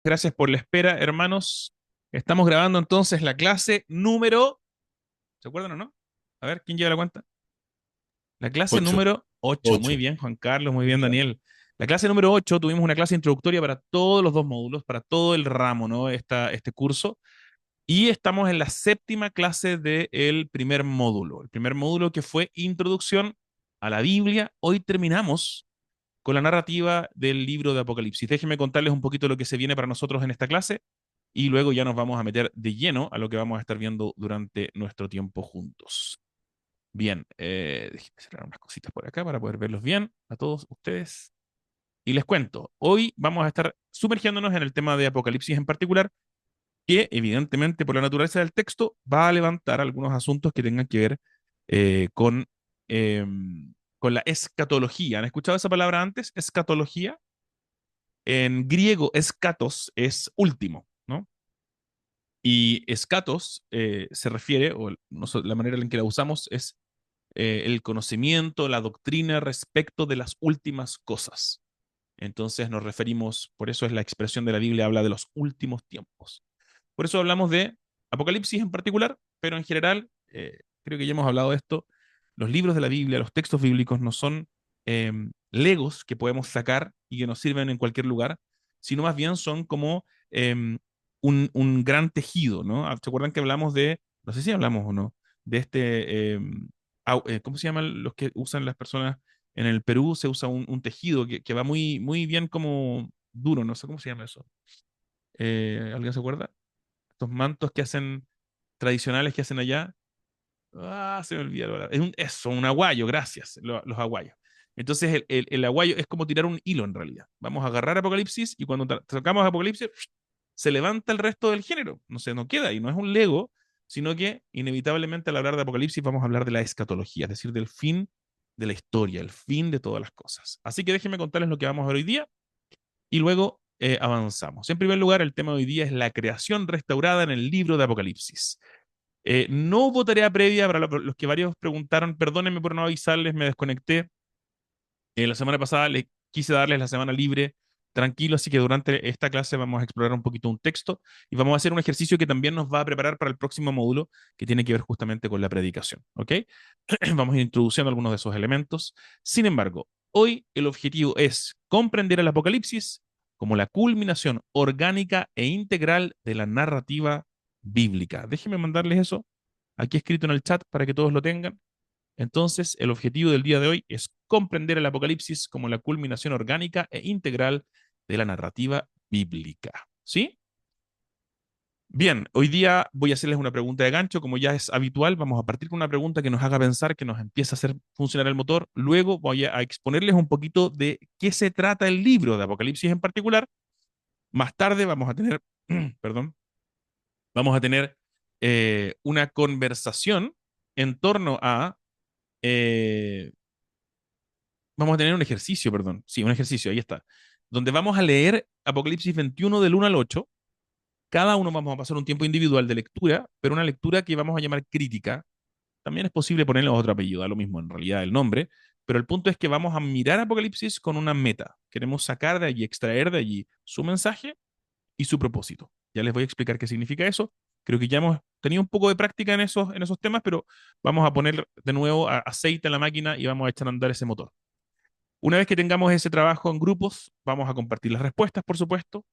Gracias por la espera, hermanos. Estamos grabando entonces la clase número, ¿se acuerdan o no? A ver, ¿quién lleva la cuenta? La clase Ocho, número 8. Muy ocho. bien, Juan Carlos, muy bien, Daniel. La clase número 8 tuvimos una clase introductoria para todos los dos módulos, para todo el ramo, ¿no? Este curso. Y estamos en la séptima clase del primer módulo. El primer módulo que fue Introducción a la Biblia. Hoy terminamos con la narrativa del libro de Apocalipsis. Déjenme contarles un poquito lo que se viene para nosotros en esta clase y luego ya nos vamos a meter de lleno a lo que vamos a estar viendo durante nuestro tiempo juntos. Bien, déjenme cerrar unas cositas por acá para poder verlos bien a todos ustedes. Y les cuento, hoy vamos a estar sumergiéndonos en el tema de Apocalipsis en particular, que evidentemente por la naturaleza del texto va a levantar algunos asuntos que tengan que ver eh, con, eh, con la escatología. ¿Han escuchado esa palabra antes? Escatología. En griego, escatos es último, ¿no? Y escatos se refiere, o la manera en que la usamos es el conocimiento, la doctrina respecto de las últimas cosas. Entonces nos referimos, por eso es la expresión de la Biblia, habla de los últimos tiempos. Por eso hablamos de Apocalipsis en particular, pero en general, creo que ya hemos hablado de esto, los libros de la Biblia, los textos bíblicos no son eh, legos que podemos sacar y que nos sirven en cualquier lugar, sino más bien son como un gran tejido, ¿no? ¿Se acuerdan que hablamos de, no sé si hablamos o no, de ¿cómo se llaman los que usan las personas? En el Perú se usa un tejido que va muy bien como duro, no sé cómo se llama eso. ¿Alguien se acuerda? Estos mantos que hacen tradicionales que hacen allá. Ah, se me olvidó ahora. Un aguayo, gracias, los aguayos. Entonces, el aguayo es como tirar un hilo en realidad. Vamos a agarrar Apocalipsis y cuando sacamos Apocalipsis, se levanta el resto del género. No se nos queda y no es un Lego, sino que inevitablemente al hablar de Apocalipsis vamos a hablar de la escatología, es decir, del fin de la historia, el fin de todas las cosas. Así que déjenme contarles lo que vamos a ver hoy día y luego avanzamos. En primer lugar, el tema de hoy día es la creación restaurada en el libro de Apocalipsis. No hubo tarea previa para los que varios preguntaron, perdónenme por no avisarles, me desconecté. La semana pasada les quise darles la semana libre, tranquilo, así que durante esta clase vamos a explorar un poquito un texto y vamos a hacer un ejercicio que también nos va a preparar para el próximo módulo que tiene que ver justamente con la predicación, ¿ok? Vamos a ir introduciendo algunos de esos elementos. Sin embargo, hoy el objetivo es comprender el Apocalipsis como la culminación orgánica e integral de la narrativa bíblica. Déjenme mandarles eso aquí escrito en el chat para que todos lo tengan. Entonces, el objetivo del día de hoy es comprender el Apocalipsis como la culminación orgánica e integral de la narrativa bíblica. ¿Sí? Bien, hoy día voy a hacerles una pregunta de gancho, como ya es habitual. Vamos a partir con una pregunta que nos haga pensar, que nos empiece a hacer funcionar el motor. Luego voy a exponerles un poquito de qué se trata el libro de Apocalipsis en particular. Más tarde vamos a tener, perdón, vamos a tener una conversación en torno a eh, vamos a tener un ejercicio, perdón. Sí, un ejercicio, ahí está. Donde vamos a leer Apocalipsis 21 del 1 al 8. Cada uno vamos a pasar un tiempo individual de lectura, pero una lectura que vamos a llamar crítica. También es posible ponerle otro apellido, da lo mismo en realidad el nombre, pero el punto es que vamos a mirar Apocalipsis con una meta. Queremos sacar de allí, extraer de allí su mensaje y su propósito. Ya les voy a explicar qué significa eso. Creo que ya hemos tenido un poco de práctica en esos temas, pero vamos a poner de nuevo aceite en la máquina y vamos a echar a andar ese motor. Una vez que tengamos ese trabajo en grupos, vamos a compartir las respuestas, por supuesto,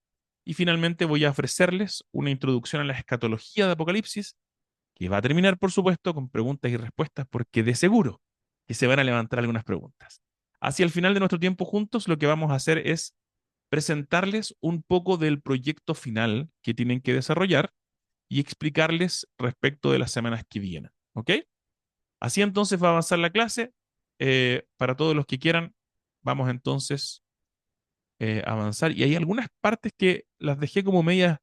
y finalmente voy a ofrecerles una introducción a la escatología de Apocalipsis, que va a terminar, por supuesto, con preguntas y respuestas, porque de seguro que se van a levantar algunas preguntas. Hacia el final de nuestro tiempo juntos, lo que vamos a hacer es presentarles un poco del proyecto final que tienen que desarrollar y explicarles respecto de las semanas que vienen. ¿Ok? Así entonces va a avanzar la clase. Para todos los que quieran, vamos entonces avanzar. Y hay algunas partes que las dejé como medias,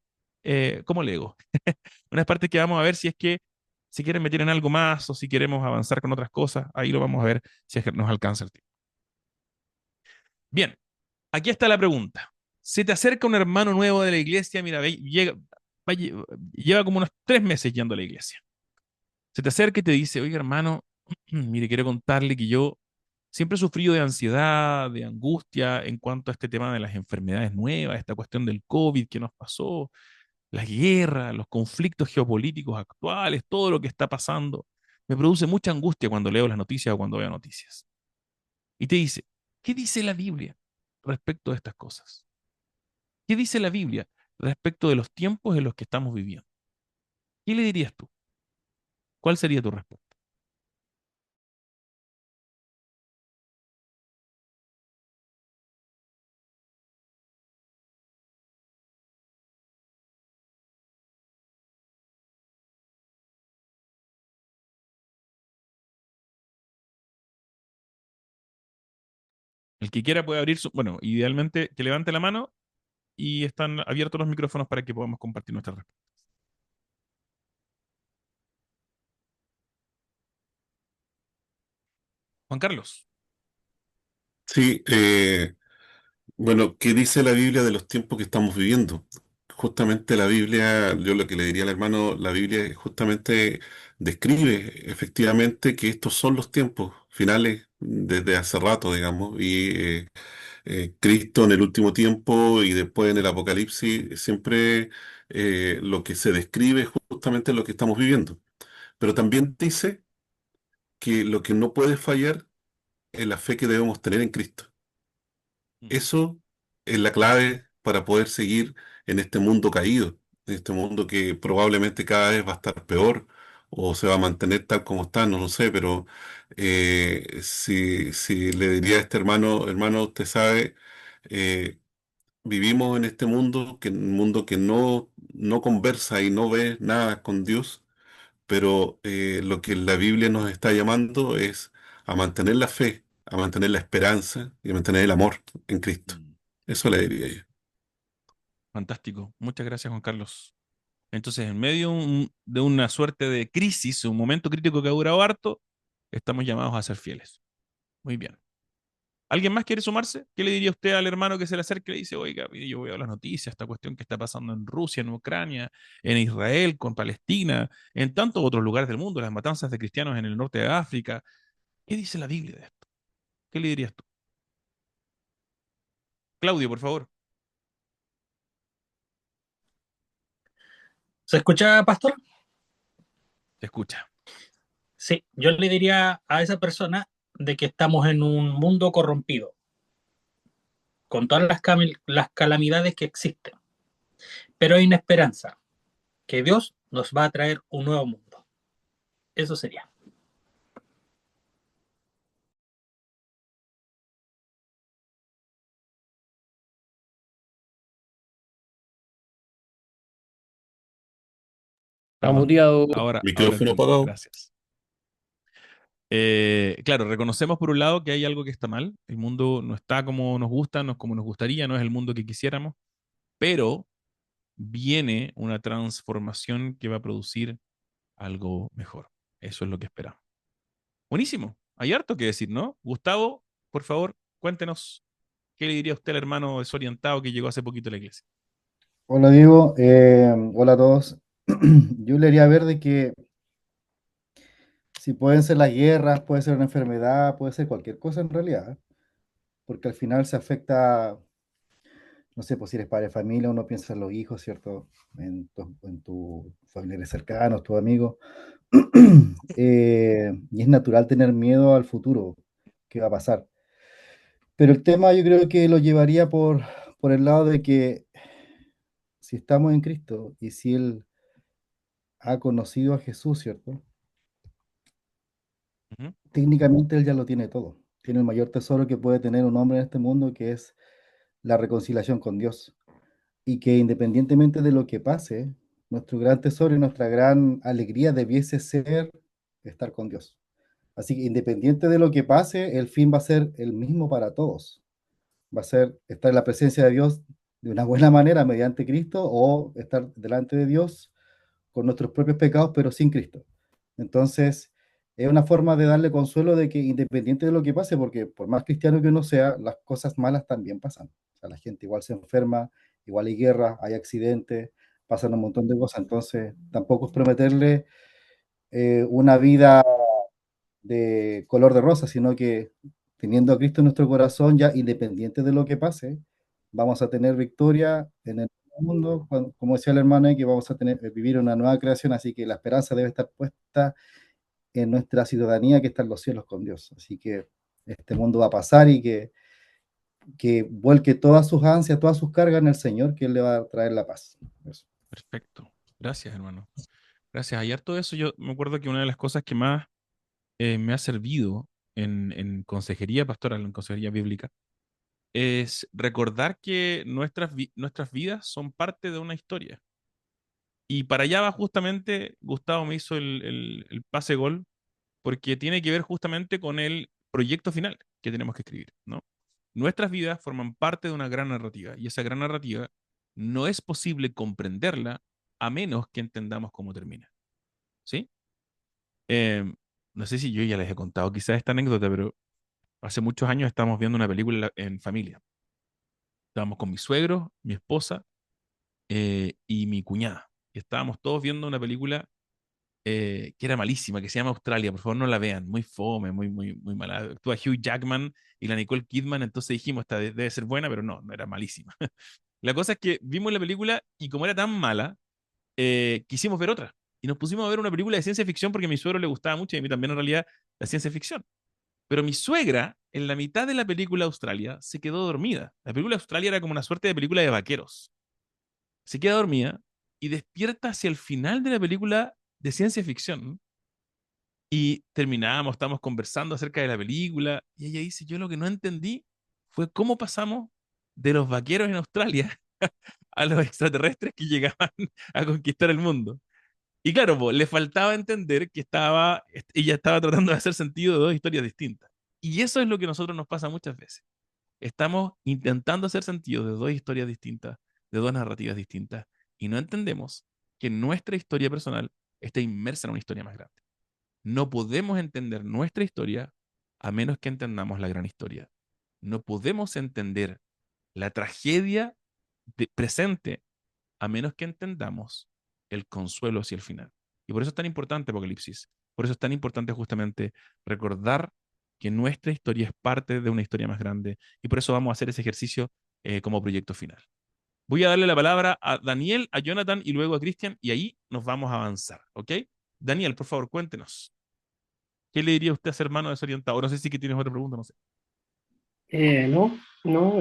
como Lego. Unas partes que vamos a ver si es que si quieren meter en algo más o si queremos avanzar con otras cosas. Ahí lo vamos a ver si es que nos alcanza el tiempo. Bien, aquí está la pregunta. Se te acerca un hermano nuevo de la iglesia, mira, lleva como unos 3 meses yendo a la iglesia. Se te acerca y te dice, oye hermano, mire, quiero contarle que yo siempre he sufrido de ansiedad, de angustia en cuanto a este tema de las enfermedades nuevas, esta cuestión del COVID que nos pasó, las guerras, los conflictos geopolíticos actuales, todo lo que está pasando. Me produce mucha angustia cuando leo las noticias o cuando veo noticias. Y te dice, ¿qué dice la Biblia respecto de estas cosas? ¿Qué dice la Biblia respecto de los tiempos en los que estamos viviendo? ¿Qué le dirías tú? ¿Cuál sería tu respuesta? El que quiera puede abrir su, bueno, idealmente que levante la mano y están abiertos los micrófonos para que podamos compartir nuestra respuesta. Juan Carlos. Sí, bueno, ¿qué dice la Biblia de los tiempos que estamos viviendo? Justamente la Biblia, yo lo que le diría al hermano, la Biblia justamente describe efectivamente que estos son los tiempos finales desde hace rato, digamos, y Cristo en el último tiempo y después en el Apocalipsis, siempre lo que se describe es justamente lo que estamos viviendo. Pero también dice que lo que no puede fallar es la fe que debemos tener en Cristo. Mm, Eso es la clave para poder seguir en este mundo caído, en este mundo que probablemente cada vez va a estar peor o se va a mantener tal como está, no lo sé, pero si le diría a este hermano, hermano, usted sabe, eh, vivimos en este mundo, que un mundo que no conversa y no ve nada con Dios, pero lo que la Biblia nos está llamando es a mantener la fe, a mantener la esperanza y a mantener el amor en Cristo. mm. Eso le diría yo. Fantástico. Muchas gracias, Juan Carlos. Entonces, en medio de una suerte de crisis, un momento crítico que ha durado harto, estamos llamados a ser fieles. Muy bien. ¿Alguien más quiere sumarse? ¿Qué le diría usted al hermano que se le acerque y le dice, oiga, mire, yo veo las noticias, esta cuestión que está pasando en Rusia, en Ucrania, en Israel, con Palestina, en tantos otros lugares del mundo, las matanzas de cristianos en el norte de África? ¿Qué dice la Biblia de esto? ¿Qué le dirías tú? Claudio, por favor, ¿Se escucha, pastor? te escucha. Sí, yo le diría a esa persona de que estamos en un mundo corrompido, con todas las calamidades que existen, pero hay una esperanza, que Dios nos va a traer un nuevo mundo. Eso sería. Está Perdón. muteado. Ahora Micrófono entendí. apagado. Gracias. Claro, reconocemos por un lado que hay algo que está mal. El mundo no está como nos gusta, no es como nos gustaría, no es el mundo que quisiéramos, pero viene una transformación que va a producir algo mejor. Eso es lo que esperamos. Buenísimo. Hay harto que decir, ¿no? Gustavo, por favor, cuéntenos qué le diría usted al hermano desorientado que llegó hace poquito a la iglesia. Hola Diego, hola a todos. Yo le haría ver de que si pueden ser las guerras, puede ser una enfermedad, puede ser cualquier cosa en realidad, porque al final se afecta, no sé, pues si eres padre de familia, uno piensa en los hijos, ¿cierto? En tus familiares cercanos, tus amigos. Y es natural tener miedo al futuro, qué va a pasar. Pero el tema yo creo que lo llevaría por el lado de que si estamos en Cristo y si Él ha conocido a Jesús, ¿cierto? Ujú, Técnicamente Él ya lo tiene todo. Tiene el mayor tesoro que puede tener un hombre en este mundo, que es la reconciliación con Dios. Y que independientemente de lo que pase, nuestro gran tesoro y nuestra gran alegría debiese ser estar con Dios. Así que independiente de lo que pase, el fin va a ser el mismo para todos. Va a ser estar en la presencia de Dios de una buena manera mediante Cristo o estar delante de Dios con nuestros propios pecados, pero sin Cristo. Entonces, es una forma de darle consuelo de que independiente de lo que pase, porque por más cristiano que uno sea, las cosas malas también pasan. O sea, la gente igual se enferma, igual hay guerra, hay accidentes, pasan un montón de cosas. Entonces, tampoco es prometerle una vida de color de rosa, sino que teniendo a Cristo en nuestro corazón, ya independiente de lo que pase, vamos a tener victoria en el mundo, como decía el hermano, que vamos a tener, vivir una nueva creación, así que la esperanza debe estar puesta en nuestra ciudadanía que está en los cielos con Dios. Así que este mundo va a pasar y que vuelque todas sus ansias, todas sus cargas en el Señor, que Él le va a traer la paz. Eso. Perfecto. Gracias, hermano. Gracias. Ayer todo eso, yo me acuerdo que una de las cosas que más me ha servido en consejería pastoral, en consejería bíblica, es recordar que nuestras vidas son parte de una historia. Y para allá va justamente, Gustavo me hizo el pase gol, porque tiene que ver justamente con el proyecto final que tenemos que escribir, ¿no? Nuestras vidas forman parte de una gran narrativa, y esa gran narrativa no es posible comprenderla a menos que entendamos cómo termina, ¿sí? Em, no sé si yo ya les he contado quizás esta anécdota, pero hace muchos años estábamos viendo una película en familia. Estábamos con mi suegro, mi esposa y mi cuñada. Y estábamos todos viendo una película que era malísima, que se llama Australia. Por favor, no la vean. Muy fome, muy mala. Actúa Hugh Jackman y la Nicole Kidman. Entonces dijimos, esta debe ser buena, pero no, no era malísima. La cosa es que vimos la película y como era tan mala, quisimos ver otra. Y nos pusimos a ver una película de ciencia ficción porque a mi suegro le gustaba mucho y a mí también en realidad la ciencia ficción. Pero mi suegra, en la mitad de la película Australia, se quedó dormida. La película Australia era como una suerte de película de vaqueros. Se queda dormida y despierta hacia el final de la película de ciencia ficción. Y terminamos, estamos conversando acerca de la película. Y ella dice, yo lo que no entendí fue cómo pasamos de los vaqueros en Australia a los extraterrestres que llegaban a conquistar el mundo. Y claro, po, le faltaba entender que ella estaba tratando de hacer sentido de dos historias distintas. Y eso es lo que a nosotros nos pasa muchas veces. Estamos intentando hacer sentido de dos historias distintas, de dos narrativas distintas, y no entendemos que nuestra historia personal está inmersa en una historia más grande. No podemos entender nuestra historia a menos que entendamos la gran historia. No podemos entender la tragedia presente a menos que entendamos el consuelo hacia el final. Y por eso es tan importante Apocalipsis. Por eso es tan importante justamente recordar que nuestra historia es parte de una historia más grande. Y por eso vamos a hacer ese ejercicio como proyecto final. Voy a darle la palabra a Daniel, a Jonathan y luego a Cristian, y ahí nos vamos a avanzar, ¿ok? Daniel, por favor, cuéntenos. ¿Qué le diría usted a ser hermano desorientado? No sé si que tienes otra pregunta, no sé. No, no,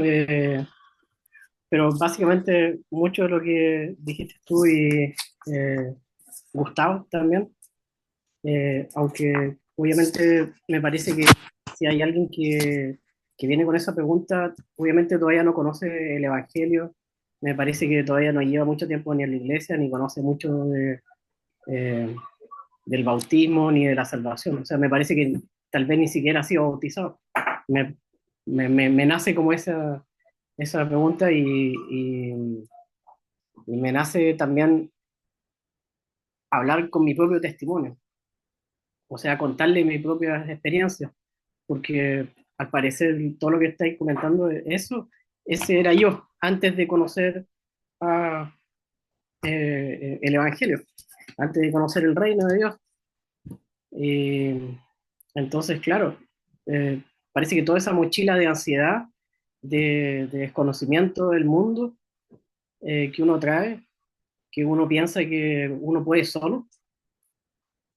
pero básicamente mucho de lo que dijiste tú y Gustavo también, aunque obviamente me parece que si hay alguien que viene con esa pregunta, obviamente todavía no conoce el Evangelio, me parece que todavía no lleva mucho tiempo ni en la iglesia, ni conoce mucho eh, del bautismo, ni de la salvación, o sea, me parece que tal vez ni siquiera ha sido bautizado. Me, me nace como esa pregunta y me nace también hablar con mi propio testimonio, o sea, contarle mi propia experiencia, porque al parecer todo lo que estáis comentando, ese era yo antes de conocer a, el Evangelio, antes de conocer el reino de Dios. Y entonces, claro, eh, parece que toda esa mochila de ansiedad, de desconocimiento del mundo que uno trae, que uno piensa que uno puede solo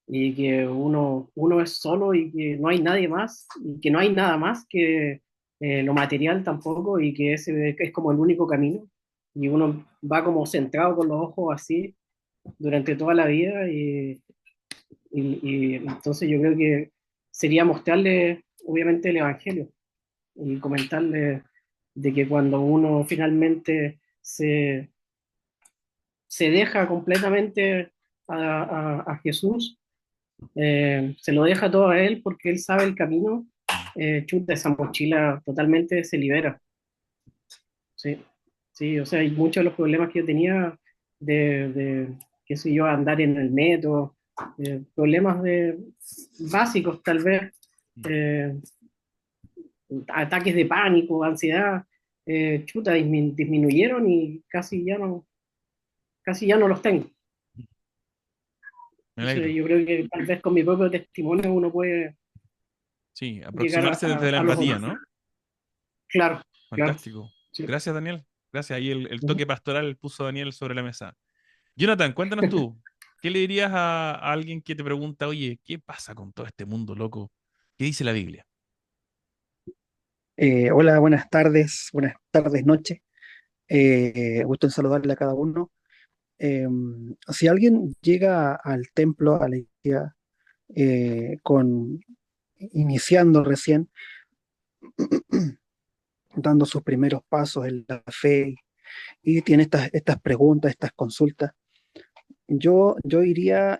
y que uno es solo y que no hay nadie más y que no hay nada más que lo material tampoco y que ese es como el único camino y uno va como centrado con los ojos así durante toda la vida y entonces yo creo que sería mostrarle obviamente el Evangelio y comentarle de que cuando uno finalmente se deja completamente a Jesús, se lo deja todo a Él porque Él sabe el camino, chuta, esa mochila totalmente se libera. Sí, sí, o sea, hay muchos de los problemas que yo tenía qué sé yo, andar en el metro, problemas básicos tal vez, eh, ataques de pánico, ansiedad, chuta, disminuyeron y casi ya no los tengo. Me Entonces, alegro. yo creo que tal vez con mi propio testimonio uno puede Sí, llegar aproximarse desde la a los empatía, otros. ¿no? Claro, claro, Fantástico. sí. Gracias, Daniel. Gracias. Ahí el Ujú. toque pastoral puso Daniel sobre la mesa. Jonathan, cuéntanos tú, ¿qué le dirías a alguien que te pregunta, oye, ¿qué pasa con todo este mundo loco? ¿Qué dice la Biblia? Hola, buenas tardes, noche. Gusto en saludarle a cada uno. Si alguien llega al templo, a la iglesia, con iniciando recién, dando sus primeros pasos en la fe y tiene estas preguntas, estas consultas, yo iría,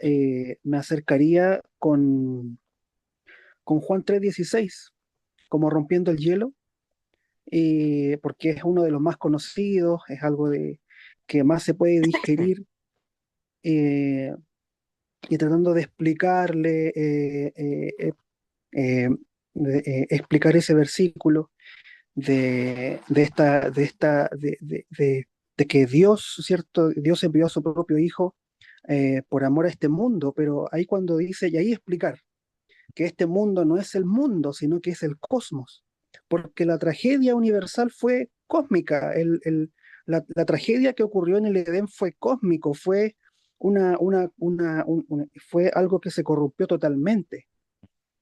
me acercaría con Juan 3:16, como rompiendo el hielo, porque es uno de los más conocidos, es algo que más se puede digerir, eh, y tratando de explicarle, eh, explicar ese versículo de que Dios, ¿cierto? Dios envió a su propio Hijo, por amor a este mundo, pero ahí cuando dice, y ahí explicar que este mundo no es el mundo, sino que es el cosmos, porque la tragedia universal fue cósmica, la tragedia que ocurrió en el Edén fue cósmico, fue algo que se corrompió totalmente.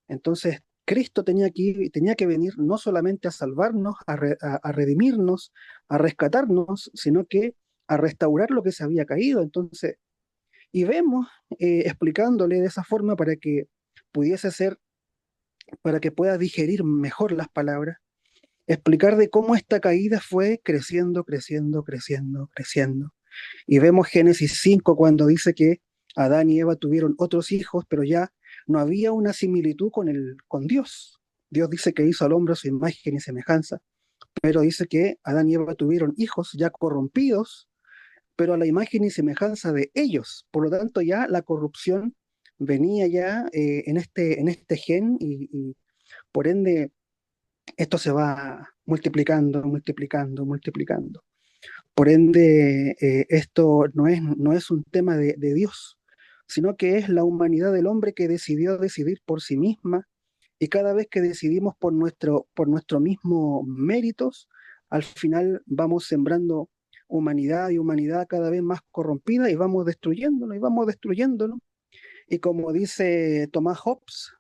Entonces, Cristo tenía que venir no solamente a salvarnos, a redimirnos, a rescatarnos, sino que a restaurar lo que se había caído. Entonces, y vemos, explicándole de esa forma pudiese ser, para que pueda digerir mejor las palabras, explicar de cómo esta caída fue creciendo, creciendo, creciendo, creciendo. Y vemos Génesis 5 cuando dice que Adán y Eva tuvieron otros hijos, pero ya no había una similitud con Dios. Dios dice que hizo al hombre a su imagen y semejanza, pero dice que Adán y Eva tuvieron hijos ya corrompidos, pero a la imagen y semejanza de ellos. Por lo tanto, ya la corrupción venía ya, en este gen, y por ende esto se va multiplicando, multiplicando, multiplicando. Por ende, esto no es un tema de Dios, sino que es la humanidad del hombre que decidió decidir por sí misma, y cada vez que decidimos por nuestro mismo méritos, al final vamos sembrando humanidad y humanidad cada vez más corrompida, y vamos destruyéndolo y vamos destruyéndolo. Y como dice Thomas Hobbes,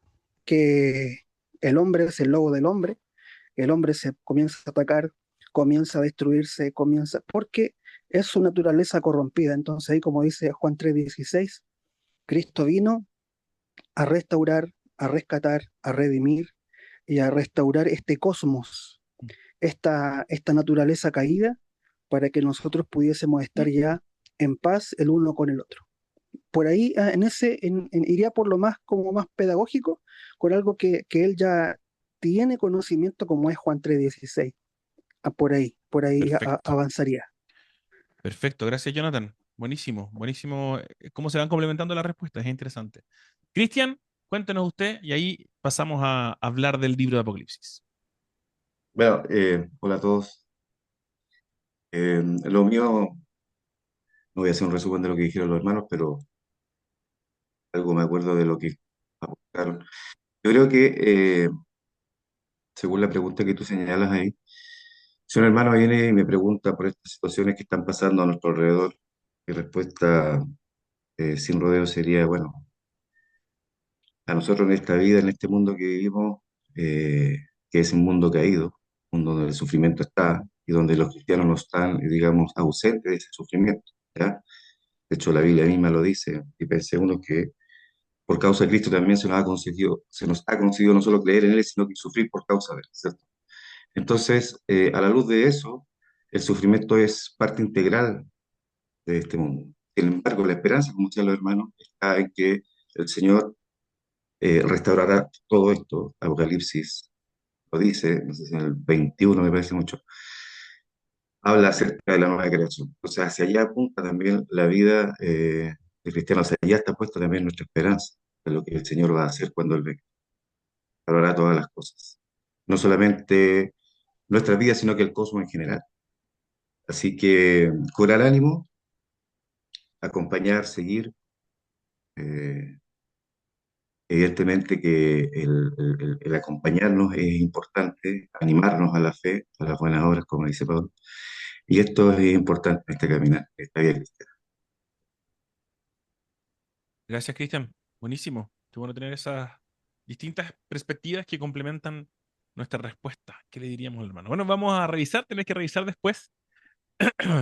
que el hombre es el lobo del hombre, el hombre se comienza a atacar, comienza a destruirse, porque es su naturaleza corrompida. Entonces ahí, como dice Juan 3:16, Cristo vino a restaurar, a rescatar, a redimir y a restaurar este cosmos, esta naturaleza caída, para que nosotros pudiésemos estar ya en paz el uno con el otro. Por ahí, iría por lo más, como más pedagógico, con algo que él ya tiene conocimiento, como es Juan 3:16. Por ahí Perfecto. avanzaría. Perfecto. Gracias, Jonathan. Buenísimo, buenísimo. ¿Cómo se van complementando las respuestas? Es interesante. Cristian, cuéntenos usted y ahí pasamos a hablar del libro de Apocalipsis. Bueno, hola a todos. Lo mío, no voy a hacer un resumen de lo que dijeron los hermanos, pero algo me acuerdo de lo que aportaron. Yo creo que, según la pregunta que tú señalas ahí, si un hermano viene y me pregunta por estas situaciones que están pasando a nuestro alrededor, mi respuesta, sin rodeo, sería, bueno, a nosotros en esta vida, en este mundo que vivimos, eh, que es un mundo caído, un mundo donde el sufrimiento está y donde los cristianos no están, digamos, ausentes de ese sufrimiento, ¿ya? De hecho, la Biblia misma lo dice, y pensé uno que por causa de Cristo también se nos ha concedido no solo creer en Él, sino que sufrir por causa de Él, ¿cierto? Entonces, a la luz de eso, el sufrimiento es parte integral de este mundo. Sin embargo, la esperanza, como decían los hermanos, está en que el Señor restaurará todo esto. Apocalipsis lo dice, no sé si en el 21 me parece mucho, habla acerca de la nueva creación. O sea, hacia allá apunta también la vida del cristiano, hacia allá está puesta también nuestra esperanza de lo que el Señor va a hacer cuando Él venga. Restaurará todas las cosas. No solamente nuestras vidas, sino que el cosmos en general. Así que cobrar ánimo, acompañar, seguir, eh, Evidentemente que el acompañarnos es importante, animarnos a la fe, a las buenas obras, como dice Pablo, y esto es importante en este caminar, esta vida cristiana. Gracias, Cristian. Buenísimo. Qué bueno tener esas distintas perspectivas que complementan nuestra respuesta. ¿Qué le diríamos al hermano? Bueno, vamos a revisar, tenés que revisar después.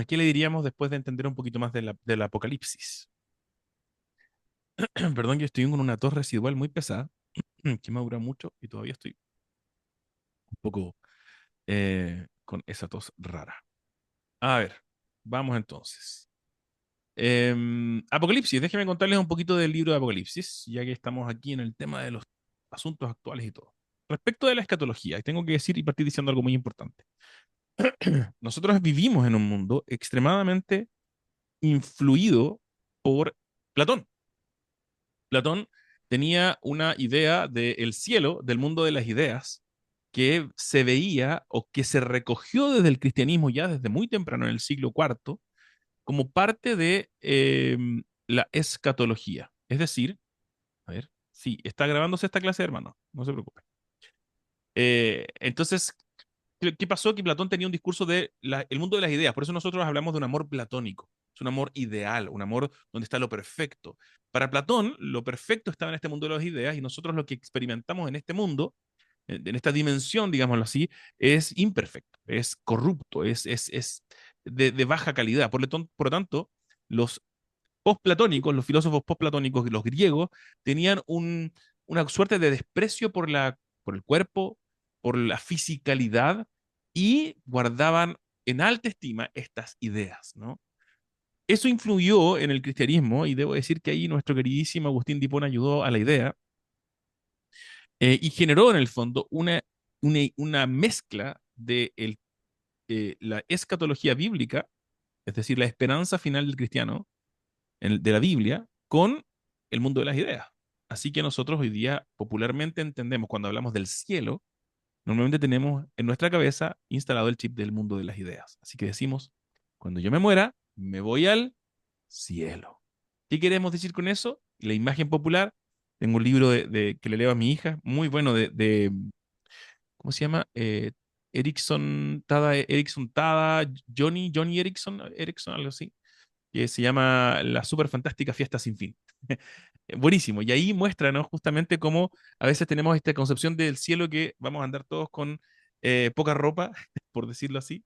¿Qué le diríamos después de entender un poquito más del Apocalipsis? Perdón, yo estoy con una tos residual muy pesada, que me dura mucho y todavía estoy un poco con esa tos rara. A ver, vamos entonces. Apocalipsis, déjenme contarles un poquito del libro de Apocalipsis, ya que estamos aquí en el tema de los asuntos actuales y todo. Respecto de la escatología, tengo que decir y partir diciendo algo muy importante. Nosotros vivimos en un mundo extremadamente influido por Platón. Platón tenía una idea del cielo, del mundo de las ideas, que se veía o que se recogió desde el cristianismo ya desde muy temprano en el siglo IV como parte de la escatología. Es decir, a ver, sí, está grabándose esta clase, hermano, no se preocupe. Entonces, ¿qué pasó? Que Platón tenía un discurso de el mundo de las ideas, por eso nosotros hablamos de un amor platónico, es un amor ideal, un amor donde está lo perfecto. Para Platón, lo perfecto estaba en este mundo de las ideas y nosotros lo que experimentamos en este mundo, en esta dimensión, digámoslo así, es imperfecto, es corrupto, es de baja calidad. Por lo tanto, los postplatónicos, los filósofos postplatónicos, los griegos, tenían una suerte de desprecio por el cuerpo, por la fisicalidad y guardaban en alta estima estas ideas, ¿no? Eso influyó en el cristianismo y debo decir que ahí nuestro queridísimo Agustín de Hipona ayudó a la idea y generó en el fondo una mezcla de la escatología bíblica, es decir, la esperanza final del cristiano, de la Biblia con el mundo de las ideas. Así que nosotros hoy día popularmente entendemos, cuando hablamos del cielo, normalmente tenemos en nuestra cabeza instalado el chip del mundo de las ideas. Así que decimos, cuando yo me muera, me voy al cielo. ¿Qué queremos decir con eso? La imagen popular. Tengo un libro que le leo a mi hija, muy bueno, ¿cómo se llama? Erickson Tada, Johnny Erickson, algo así, que se llama La Super Fantástica Fiesta Sin Fin. Buenísimo. Y ahí muestra, ¿no? Justamente cómo a veces tenemos esta concepción del cielo que vamos a andar todos con poca ropa, por decirlo así,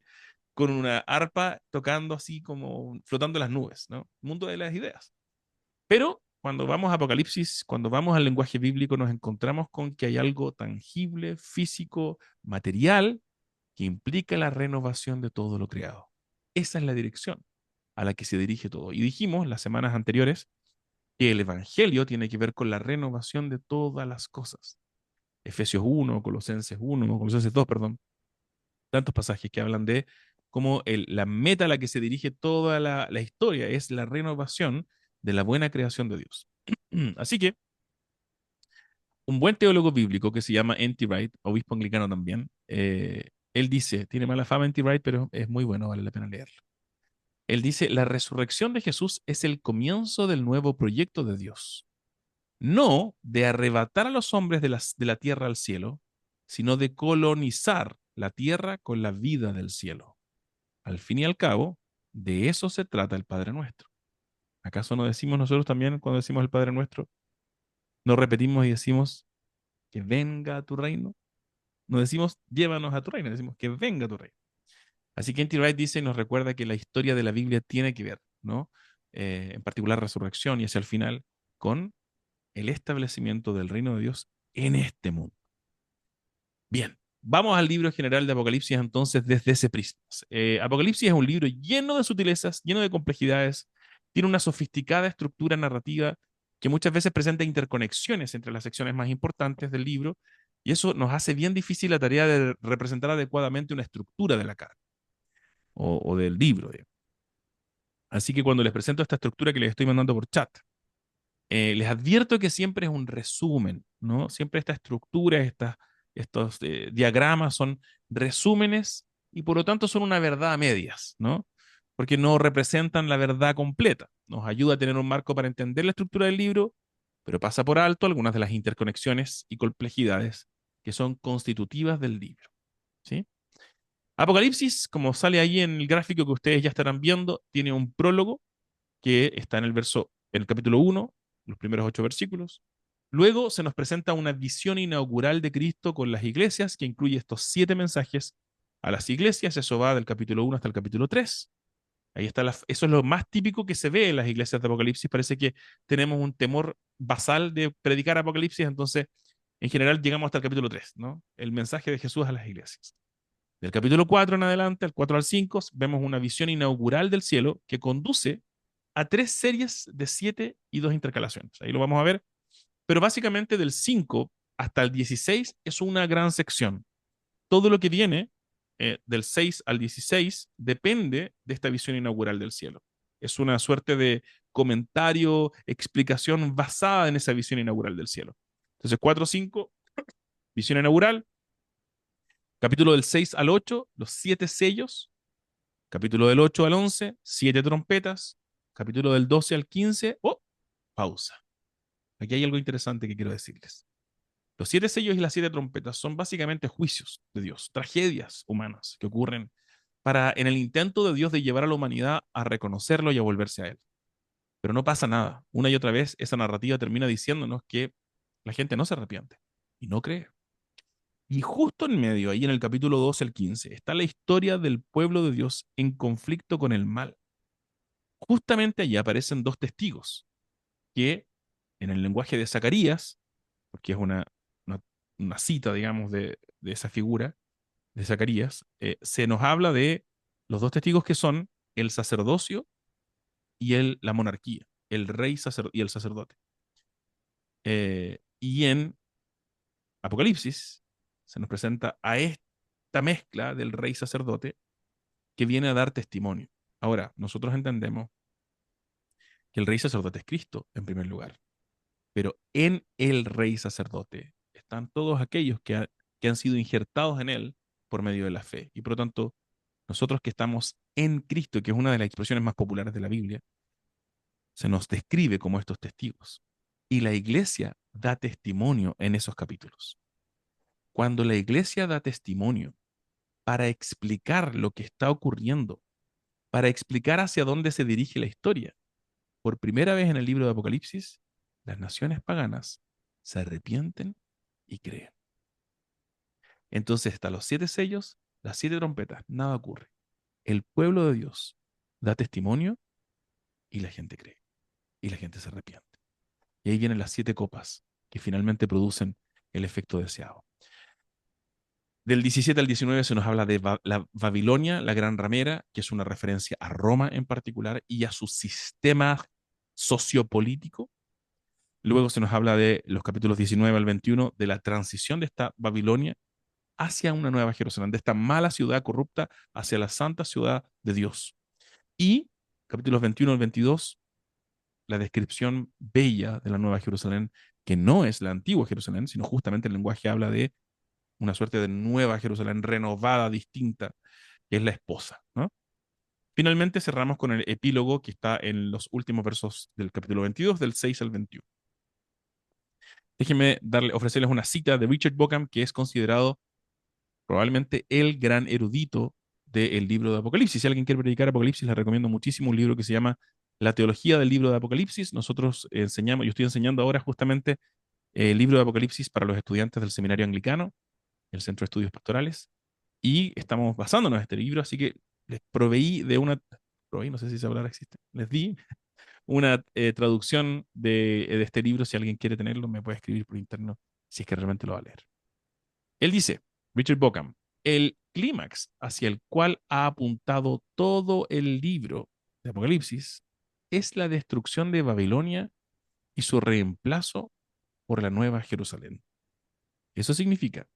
con una arpa tocando así como flotando en las nubes, ¿no? Mundo de las ideas. Pero cuando vamos a Apocalipsis, cuando vamos al lenguaje bíblico, nos encontramos con que hay algo tangible, físico, material, que implica la renovación de todo lo creado. Esa es la dirección a la que se dirige todo. Y dijimos las semanas anteriores que el Evangelio tiene que ver con la renovación de todas las cosas. Efesios 1, Colosenses 1, Colosenses 2, perdón. Tantos pasajes que hablan de cómo la meta a la que se dirige toda la historia es la renovación de la buena creación de Dios. Así que un buen teólogo bíblico que se llama N.T. Wright, obispo anglicano también, él dice, tiene mala fama N.T. Wright, pero es muy bueno, vale la pena leerlo. Él dice, la resurrección de Jesús es el comienzo del nuevo proyecto de Dios. No de arrebatar a los hombres de la tierra al cielo, sino de colonizar la tierra con la vida del cielo. Al fin y al cabo, de eso se trata el Padre Nuestro. ¿Acaso no decimos nosotros también cuando decimos el Padre Nuestro? ¿No repetimos y decimos que venga a tu reino? No decimos llévanos a tu reino, decimos que venga a tu reino. Así que N.T. Wright dice y nos recuerda que la historia de la Biblia tiene que ver, ¿no? En particular resurrección y hacia el final, con el establecimiento del reino de Dios en este mundo. Bien, vamos al libro general de Apocalipsis entonces desde ese prisma. Apocalipsis es un libro lleno de sutilezas, lleno de complejidades, tiene una sofisticada estructura narrativa que muchas veces presenta interconexiones entre las secciones más importantes del libro y eso nos hace bien difícil la tarea de representar adecuadamente una estructura de la carta o del libro. Digamos. Así que cuando les presento esta estructura que les estoy mandando por chat, les advierto que siempre es un resumen, ¿no? Siempre esta estructura, estos diagramas son resúmenes y por lo tanto son una verdad a medias, ¿no? Porque no representan la verdad completa. Nos ayuda a tener un marco para entender la estructura del libro, pero pasa por alto algunas de las interconexiones y complejidades que son constitutivas del libro. ¿Sí? Apocalipsis, como sale ahí en el gráfico que ustedes ya estarán viendo, tiene un prólogo que está en el capítulo 1, los primeros 8 versículos. Luego se nos presenta una visión inaugural de Cristo con las iglesias, que incluye estos 7 mensajes a las iglesias. Eso va del capítulo 1 hasta el capítulo 3. Ahí está eso es lo más típico que se ve en las iglesias de Apocalipsis. Parece que tenemos un temor basal de predicar Apocalipsis, entonces en general llegamos hasta el capítulo 3, ¿no? El mensaje de Jesús a las iglesias. Del capítulo 4 en adelante, al 4 al 5, vemos una visión inaugural del cielo que conduce a 3 series de 7 y 2 intercalaciones. Ahí lo vamos a ver. Pero básicamente del 5 hasta el 16 es una gran sección. Todo lo que viene del 6 al 16 depende de esta visión inaugural del cielo. Es una suerte de comentario, explicación basada en esa visión inaugural del cielo. Entonces, 4, 5, visión inaugural. Capítulo del 6 al 8, los 7 sellos. Capítulo del 8 al 11, 7 trompetas. Capítulo del 12 al 15, pausa. Aquí hay algo interesante que quiero decirles. Los 7 sellos y las 7 trompetas son básicamente juicios de Dios, tragedias humanas que ocurren en el intento de Dios de llevar a la humanidad a reconocerlo y a volverse a Él. Pero no pasa nada. Una y otra vez esa narrativa termina diciéndonos que la gente no se arrepiente y no cree. Y justo en medio, ahí en el capítulo 12 al 15, está la historia del pueblo de Dios en conflicto con el mal. Justamente allí aparecen 2 testigos que en el lenguaje de Zacarías, porque es una cita, digamos, de esa figura de Zacarías, se nos habla de los 2 testigos que son el sacerdocio y la monarquía, el rey y el sacerdote. Y en Apocalipsis se nos presenta a esta mezcla del rey sacerdote que viene a dar testimonio. Ahora, nosotros entendemos que el rey sacerdote es Cristo en primer lugar, pero en el rey sacerdote están todos aquellos que han sido injertados en él por medio de la fe. Y por lo tanto, nosotros que estamos en Cristo, que es una de las expresiones más populares de la Biblia, se nos describe como estos testigos. Y la iglesia da testimonio en esos capítulos. Cuando la iglesia da testimonio para explicar lo que está ocurriendo, para explicar hacia dónde se dirige la historia, por primera vez en el libro de Apocalipsis, las naciones paganas se arrepienten y creen. Entonces están los 7 sellos, las 7 trompetas, nada ocurre. El pueblo de Dios da testimonio y la gente cree. Y la gente se arrepiente. Y ahí vienen las 7 copas que finalmente producen el efecto deseado. Del 17 al 19 se nos habla de la Babilonia, la gran ramera, que es una referencia a Roma en particular y a su sistema sociopolítico. Luego se nos habla de los capítulos 19 al 21 de la transición de esta Babilonia hacia una nueva Jerusalén, de esta mala ciudad corrupta hacia la santa ciudad de Dios. Y capítulos 21 al 22, la descripción bella de la nueva Jerusalén, que no es la antigua Jerusalén, sino justamente el lenguaje habla de una suerte de nueva Jerusalén renovada, distinta, que es la esposa, ¿no? Finalmente cerramos con el epílogo que está en los últimos versos del capítulo 22, del 6 al 21. Déjenme ofrecerles una cita de Richard Bauckham, que es considerado probablemente el gran erudito del libro de Apocalipsis. Si alguien quiere predicar Apocalipsis, les recomiendo muchísimo un libro que se llama La teología del libro de Apocalipsis. Nosotros enseñamos, yo estoy enseñando ahora justamente el libro de Apocalipsis para los estudiantes del seminario anglicano, el Centro de Estudios Pastorales, y estamos basándonos en este libro, así que les no sé si esa palabra existe, les di una traducción de este libro. Si alguien quiere tenerlo, me puede escribir por interno si es que realmente lo va a leer. Él dice, Richard Bauckham, el clímax hacia el cual ha apuntado todo el libro de Apocalipsis es la destrucción de Babilonia y su reemplazo por la nueva Jerusalén. Eso significa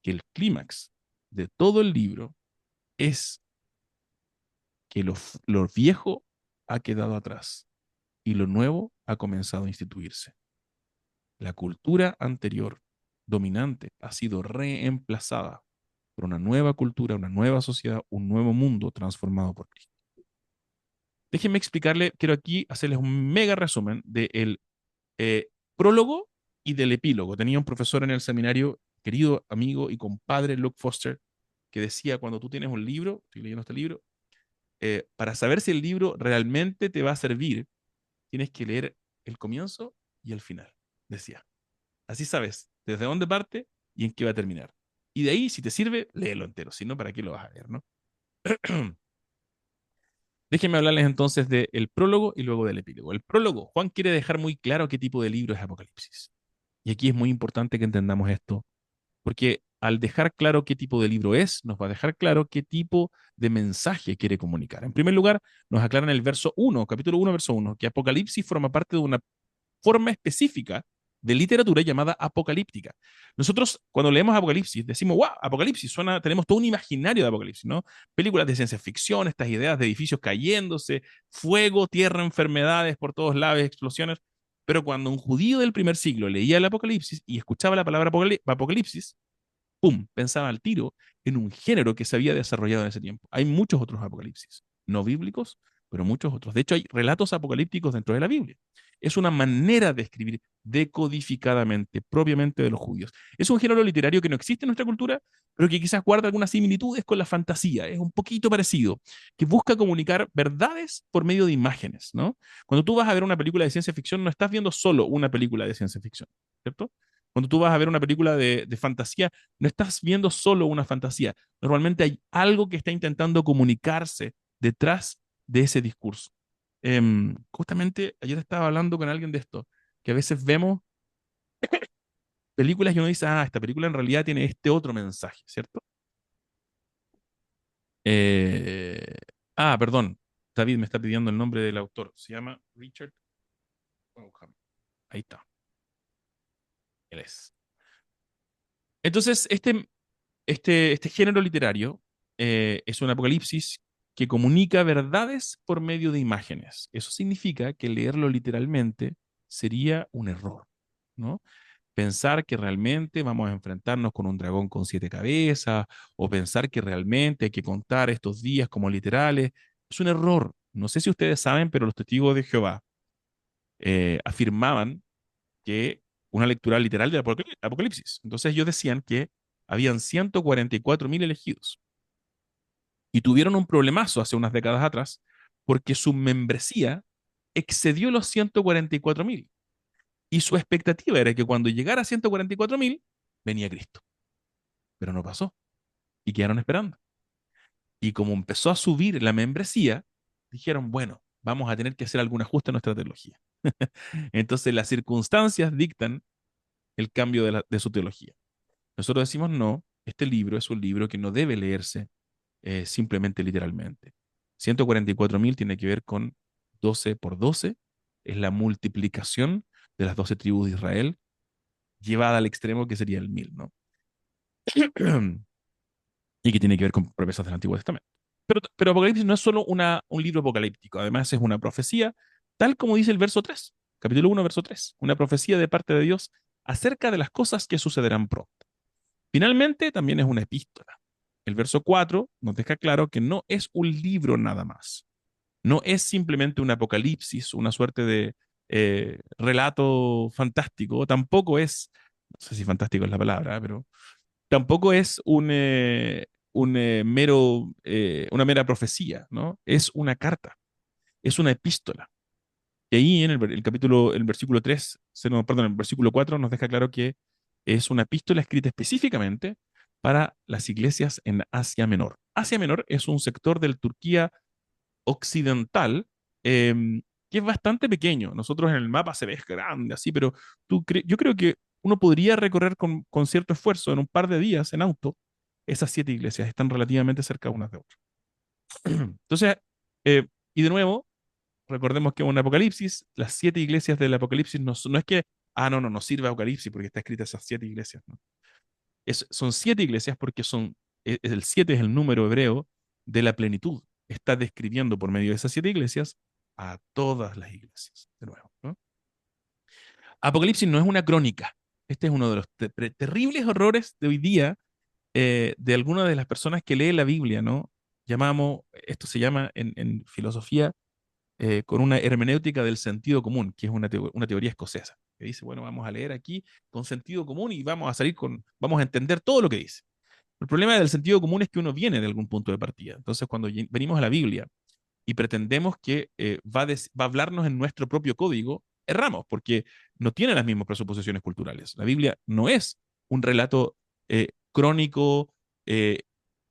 que el clímax de todo el libro es que lo viejo ha quedado atrás y lo nuevo ha comenzado a instituirse. La cultura anterior dominante ha sido reemplazada por una nueva cultura, una nueva sociedad, un nuevo mundo transformado por Cristo. Déjenme explicarle, quiero aquí hacerles un mega resumen del prólogo y del epílogo. Tenía un profesor en el seminario, querido amigo y compadre Luke Foster, que decía, cuando tú tienes un libro, estoy leyendo este libro, para saber si el libro realmente te va a servir, tienes que leer el comienzo y el final, decía. Así sabes desde dónde parte y en qué va a terminar. Y de ahí, si te sirve, léelo entero. Si no, ¿para qué lo vas a leer, no? Déjenme hablarles entonces del prólogo y luego del epílogo. El prólogo, Juan quiere dejar muy claro qué tipo de libro es Apocalipsis. Y aquí es muy importante que entendamos esto, porque al dejar claro qué tipo de libro es, nos va a dejar claro qué tipo de mensaje quiere comunicar. En primer lugar, nos aclara en el verso 1, capítulo 1, verso 1, que Apocalipsis forma parte de una forma específica de literatura llamada apocalíptica. Nosotros, cuando leemos Apocalipsis, decimos, wow, Apocalipsis, suena, tenemos todo un imaginario de Apocalipsis, ¿no? Películas de ciencia ficción, estas ideas de edificios cayéndose, fuego, tierra, enfermedades por todos lados, explosiones. Pero cuando un judío del primer siglo leía el Apocalipsis y escuchaba la palabra Apocalipsis, ¡pum!, pensaba al tiro en un género que se había desarrollado en ese tiempo. Hay muchos otros apocalipsis, no bíblicos, pero muchos otros. De hecho, hay relatos apocalípticos dentro de la Biblia. Es una manera de escribir decodificadamente, propiamente de los judíos. Es un género literario que no existe en nuestra cultura, pero que quizás guarda algunas similitudes con la fantasía. Es un poquito parecido, que busca comunicar verdades por medio de imágenes, ¿no? Cuando tú vas a ver una película de ciencia ficción, no estás viendo solo una película de ciencia ficción, ¿cierto? Cuando tú vas a ver una película de fantasía, no estás viendo solo una fantasía. Normalmente hay algo que está intentando comunicarse detrás de ese discurso. Justamente ayer estaba hablando con alguien de esto, que a veces vemos películas y uno dice, ah, esta película en realidad tiene este otro mensaje, ¿cierto? Eh, perdón, David me está pidiendo el nombre del autor. Se llama Richard Waugham. Ahí está. Él es. Entonces, este género literario es un apocalipsis que comunica verdades por medio de imágenes. Eso significa que leerlo literalmente sería un error, ¿no? Pensar que realmente vamos a enfrentarnos con un dragón con 7 cabezas o pensar que realmente hay que contar estos días como literales es un error. No sé si ustedes saben, pero los testigos de Jehová afirmaban que una lectura literal del Apocalipsis. Entonces ellos decían que habían 144.000 elegidos y tuvieron un problemazo hace unas décadas atrás porque su membresía excedió los 144.000 y su expectativa era que cuando llegara a 144.000 venía Cristo, pero no pasó y quedaron esperando. Y como empezó a subir la membresía, dijeron, bueno, vamos a tener que hacer algún ajuste en nuestra teología. Entonces las circunstancias dictan el cambio de su teología. Nosotros decimos, no, este libro es un libro que no debe leerse simplemente literalmente. 144.000 tiene que ver con 12 por 12, es la multiplicación de las 12 tribus de Israel, llevada al extremo que sería el 1000, ¿no? Y que tiene que ver con promesas del Antiguo Testamento. Pero Apocalipsis no es solo un libro apocalíptico, además es una profecía, tal como dice el verso 3, capítulo 1, verso 3, una profecía de parte de Dios acerca de las cosas que sucederán pronto. Finalmente, también es una epístola. El verso 4 nos deja claro que no es un libro nada más. No es simplemente un apocalipsis, una suerte de relato fantástico. Tampoco es, no sé si fantástico es la palabra, pero tampoco es una mera profecía, ¿no? Es una carta, es una epístola. Y ahí en el versículo 3, perdón, el versículo 4 nos deja claro que es una epístola escrita específicamente para las iglesias en Asia Menor. Asia Menor es un sector de Turquía occidental que es bastante pequeño. Nosotros en el mapa se ve grande, así, pero yo creo que uno podría recorrer con cierto esfuerzo en un par de días en auto esas 7 iglesias. Están relativamente cerca unas de otras. Entonces, y de nuevo, recordemos que un Apocalipsis, las 7 iglesias del Apocalipsis no es que, no sirve Apocalipsis porque está escrita esas 7 iglesias, ¿no? Son 7 iglesias porque el 7 es el número hebreo de la plenitud. Está describiendo por medio de esas 7 iglesias a todas las iglesias, de nuevo, ¿no? Apocalipsis no es una crónica. Este es uno de los terribles horrores de hoy día de algunas de las personas que leen la Biblia, ¿no? Esto se llama en filosofía con una hermenéutica del sentido común, que es una teoría escocesa, que dice, bueno, vamos a leer aquí con sentido común y vamos a salir vamos a entender todo lo que dice. El problema del sentido común es que uno viene de algún punto de partida. Entonces, cuando venimos a la Biblia y pretendemos que va a hablarnos en nuestro propio código, erramos, porque no tiene las mismas presuposiciones culturales. La Biblia no es un relato crónico, eh,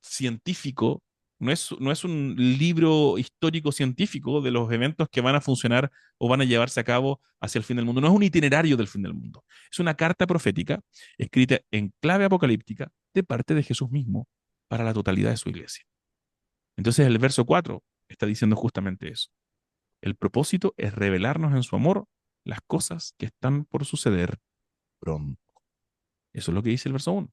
científico, no es un libro histórico científico de los eventos que van a funcionar o van a llevarse a cabo hacia el fin del mundo. No es un itinerario del fin del mundo. Es una carta profética escrita en clave apocalíptica de parte de Jesús mismo para la totalidad de su iglesia. Entonces el verso 4 está diciendo justamente eso. El propósito es revelarnos en su amor las cosas que están por suceder pronto. Eso es lo que dice el verso 1.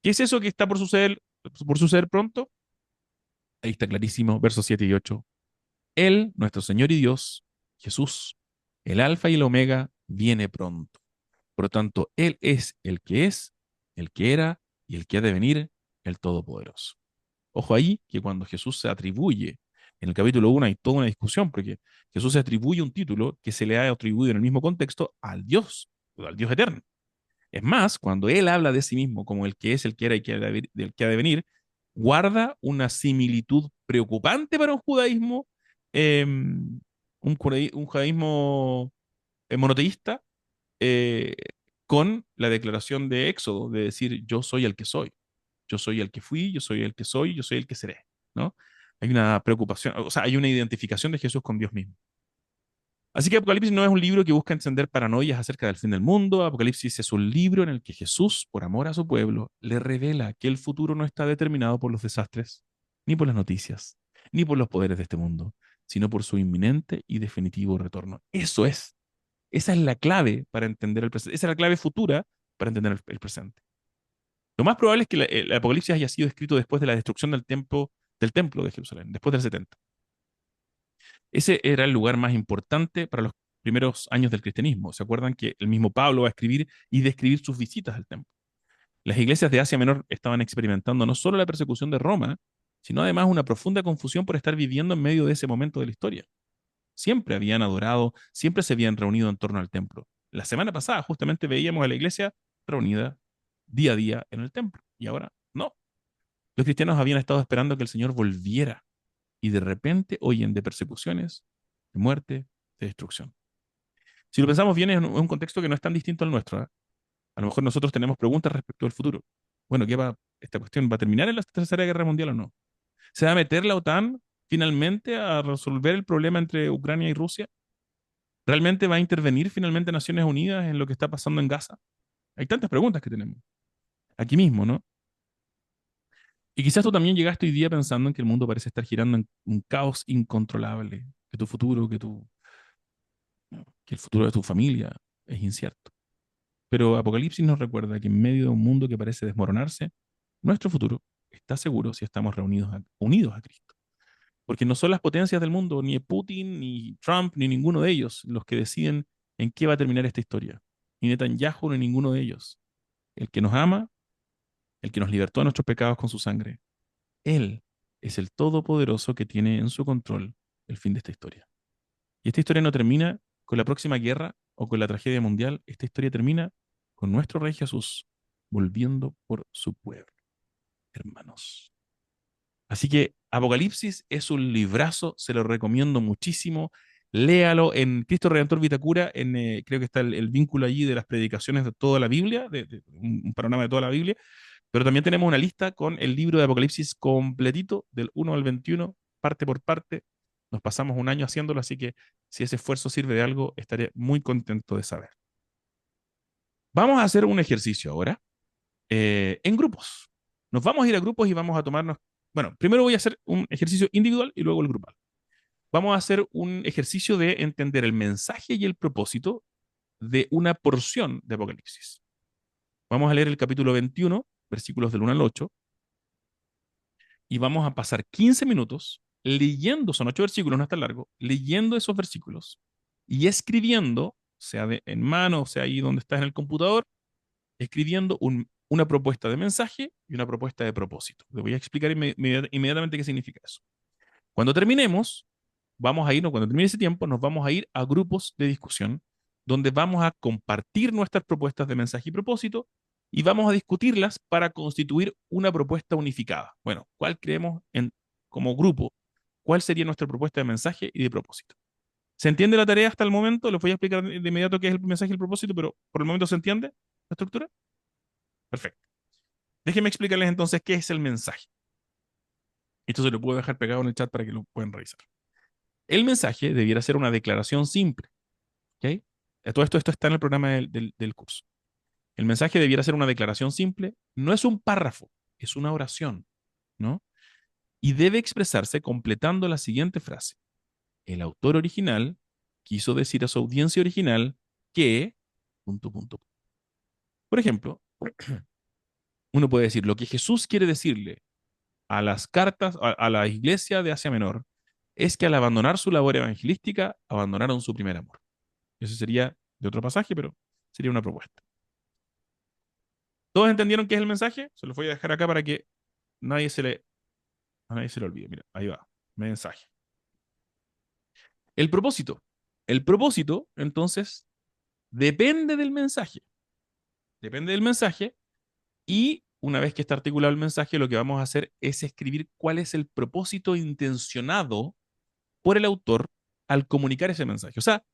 ¿Qué es eso que está por suceder pronto? Ahí está clarísimo, versos 7 y 8. Él, nuestro Señor y Dios, Jesús, el Alfa y el Omega, viene pronto. Por lo tanto, Él es, el que era y el que ha de venir, el Todopoderoso. Ojo ahí que cuando Jesús se atribuye, en el capítulo 1 hay toda una discusión, porque Jesús se atribuye un título que se le ha atribuido en el mismo contexto al Dios eterno. Es más, cuando él habla de sí mismo como el que es, el que era y el que ha de venir, guarda una similitud preocupante para un judaísmo, un judaísmo monoteísta, eh, con la declaración de Éxodo, de decir, yo soy el que soy, yo soy el que fui, yo soy el que soy, yo soy el que seré, ¿no? Hay una preocupación, o sea, hay una identificación de Jesús con Dios mismo. Así que Apocalipsis no es un libro que busca encender paranoias acerca del fin del mundo. Apocalipsis es un libro en el que Jesús, por amor a su pueblo, le revela que el futuro no está determinado por los desastres, ni por las noticias, ni por los poderes de este mundo, sino por su inminente y definitivo retorno. Esa es la clave para entender el presente. Esa es la clave futura para entender el presente. Lo más probable es que el Apocalipsis haya sido escrito después de la destrucción del templo de Jerusalén, después del 70. Ese era el lugar más importante para los primeros años del cristianismo. ¿Se acuerdan que el mismo Pablo va a escribir y describir sus visitas al templo? Las iglesias de Asia Menor estaban experimentando no solo la persecución de Roma, sino además una profunda confusión por estar viviendo en medio de ese momento de la historia. Siempre habían adorado, siempre se habían reunido en torno al templo. La semana pasada justamente veíamos a la iglesia reunida día a día en el templo, y ahora no. Los cristianos habían estado esperando que el Señor volviera y de repente oyen de persecuciones, de muerte, de destrucción. Si lo pensamos bien, es un contexto que no es tan distinto al nuestro, ¿eh? A lo mejor nosotros tenemos preguntas respecto al futuro. Bueno, esta cuestión va a terminar en la Tercera Guerra Mundial o no? ¿Se va a meter la OTAN finalmente a resolver el problema entre Ucrania y Rusia? ¿Realmente va a intervenir finalmente Naciones Unidas en lo que está pasando en Gaza? Hay tantas preguntas que tenemos. Aquí mismo, ¿no? Y quizás tú también llegaste hoy día pensando en que el mundo parece estar girando en un caos incontrolable, que tu futuro, que el futuro de tu familia es incierto. Pero Apocalipsis nos recuerda que en medio de un mundo que parece desmoronarse, nuestro futuro está seguro si estamos unidos a Cristo. Porque no son las potencias del mundo, ni Putin, ni Trump, ni ninguno de ellos, los que deciden en qué va a terminar esta historia. Ni Netanyahu, ni ninguno de ellos. El que nos ama, el que nos libertó de nuestros pecados con su sangre. Él es el Todopoderoso que tiene en su control el fin de esta historia. Y esta historia no termina con la próxima guerra o con la tragedia mundial. Esta historia termina con nuestro Rey Jesús volviendo por su pueblo, hermanos. Así que Apocalipsis es un librazo, se lo recomiendo muchísimo. Léalo en Cristo Redentor Vitacura, creo que está el vínculo allí de las predicaciones de toda la Biblia, de un panorama de toda la Biblia, pero también tenemos una lista con el libro de Apocalipsis completito, del 1 al 21, parte por parte. Nos pasamos un año haciéndolo, así que si ese esfuerzo sirve de algo, estaré muy contento de saber. Vamos a hacer un ejercicio ahora, en grupos. Nos vamos a ir a grupos y vamos a tomarnos, bueno, primero voy a hacer un ejercicio individual y luego el grupal. Vamos a hacer un ejercicio de entender el mensaje y el propósito de una porción de Apocalipsis. Vamos a leer el capítulo 21, versículos del 1 al 8, y vamos a pasar 15 minutos leyendo, son 8 versículos, no es tan largo, leyendo esos versículos y escribiendo, sea en mano, sea ahí donde estás en el computador, escribiendo una propuesta de mensaje y una propuesta de propósito. Le voy a explicar inmediatamente qué significa eso. Cuando terminemos, vamos a irnos, cuando termine ese tiempo, nos vamos a ir a grupos de discusión donde vamos a compartir nuestras propuestas de mensaje y propósito y vamos a discutirlas para constituir una propuesta unificada. Bueno, ¿cuál creemos como grupo? ¿Cuál sería nuestra propuesta de mensaje y de propósito? ¿Se entiende la tarea hasta el momento? Les voy a explicar de inmediato qué es el mensaje y el propósito, pero por el momento se entiende la estructura. Perfecto. Déjenme explicarles entonces qué es el mensaje. Esto se lo puedo dejar pegado en el chat para que lo puedan revisar. El mensaje debiera ser una declaración simple. ¿Ok? Todo esto está en el programa del curso. El mensaje debiera ser una declaración simple, no es un párrafo, es una oración, ¿no? Y debe expresarse completando la siguiente frase. El autor original quiso decir a su audiencia original que... Punto, punto. Por ejemplo, uno puede decir lo que Jesús quiere decirle a las cartas, a la iglesia de Asia Menor, es que al abandonar su labor evangelística, abandonaron su primer amor. Eso sería de otro pasaje, pero sería una propuesta. ¿Todos entendieron qué es el mensaje? Se los voy a dejar acá para que a nadie se le olvide. Mira, ahí va. Mensaje. El propósito. El propósito, entonces, depende del mensaje. Depende del mensaje. Y una vez que está articulado el mensaje, lo que vamos a hacer es escribir cuál es el propósito intencionado por el autor al comunicar ese mensaje. O sea,